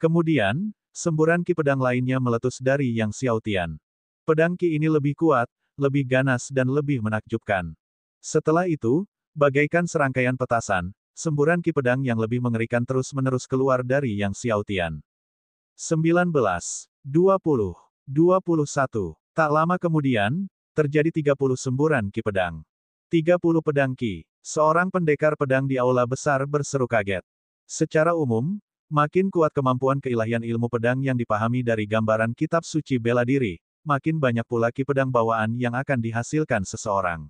Kemudian, semburan Qi pedang lainnya meletus dari Yang Xiaotian. Pedang Qi ini lebih kuat, lebih ganas dan lebih menakjubkan. Setelah itu, bagaikan serangkaian petasan, semburan Qi pedang yang lebih mengerikan terus-menerus keluar dari Yang Xiaotian. 19, 20, 21. Tak lama kemudian, terjadi 30 semburan Qi pedang. 30 pedang Qi. Seorang pendekar pedang di aula besar berseru kaget. Secara umum, makin kuat kemampuan keilahian ilmu pedang yang dipahami dari gambaran kitab suci bela diri, makin banyak pula Qi pedang bawaan yang akan dihasilkan seseorang.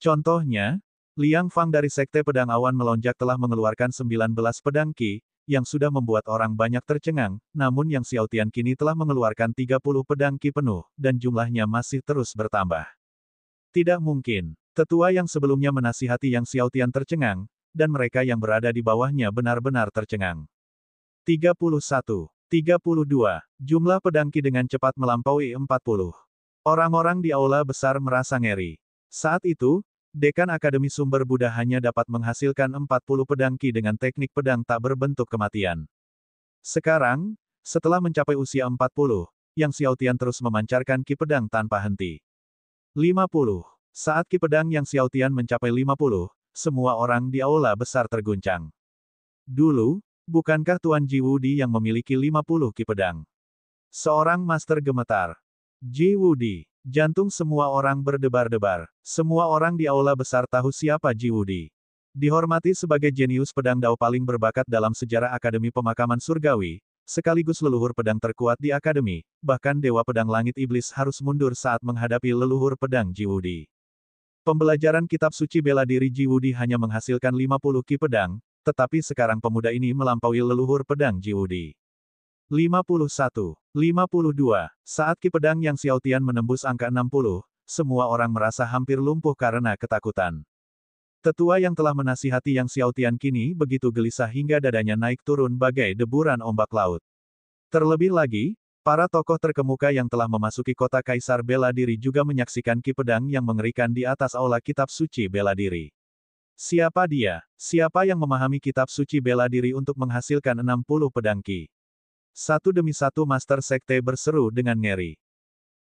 Contohnya, Liang Fang dari Sekte Pedang Awan melonjak telah mengeluarkan 19 pedang Qi, yang sudah membuat orang banyak tercengang, namun Yang Xiaotian kini telah mengeluarkan 30 pedang Qi penuh, dan jumlahnya masih terus bertambah. Tidak mungkin. Tetua yang sebelumnya menasihati Yang Xiaotian tercengang, dan mereka yang berada di bawahnya benar-benar tercengang. 31, 32. Jumlah pedang Qi dengan cepat melampaui 40. Orang-orang di aula besar merasa ngeri. Saat itu, Dekan Akademi Sumber Buddha hanya dapat menghasilkan 40 pedang Qi dengan teknik pedang tak berbentuk kematian. Sekarang, setelah mencapai usia 40, Yang Xiaotian terus memancarkan Qi pedang tanpa henti. 50. Saat Qi pedang Yang Xiaotian mencapai 50, semua orang di aula besar terguncang. Dulu, bukankah Tuan Ji Wudi yang memiliki 50 Qi pedang? Seorang master gemetar. Ji Wudi. Jantung semua orang berdebar-debar. Semua orang di aula besar tahu siapa Ji Wudi. Dihormati sebagai jenius pedang dao paling berbakat dalam sejarah Akademi Pemakaman Surgawi, sekaligus leluhur pedang terkuat di Akademi, bahkan Dewa Pedang Langit Iblis harus mundur saat menghadapi leluhur pedang Ji Wudi. Pembelajaran kitab suci bela diri Ji Wudi hanya menghasilkan 50 Qi pedang, tetapi sekarang pemuda ini melampaui leluhur pedang Ji Wudi. 51, 52. Saat Qi pedang Yang Xiaotian menembus angka 60, semua orang merasa hampir lumpuh karena ketakutan. Tetua yang telah menasihati Yang Xiaotian kini begitu gelisah hingga dadanya naik turun bagai deburan ombak laut. Terlebih lagi, para tokoh terkemuka yang telah memasuki kota Kaisar Bela Diri juga menyaksikan Qi pedang yang mengerikan di atas aula kitab suci bela diri. Siapa dia? Siapa yang memahami kitab suci bela diri untuk menghasilkan 60 pedang Qi? Satu demi satu master sekte berseru dengan ngeri.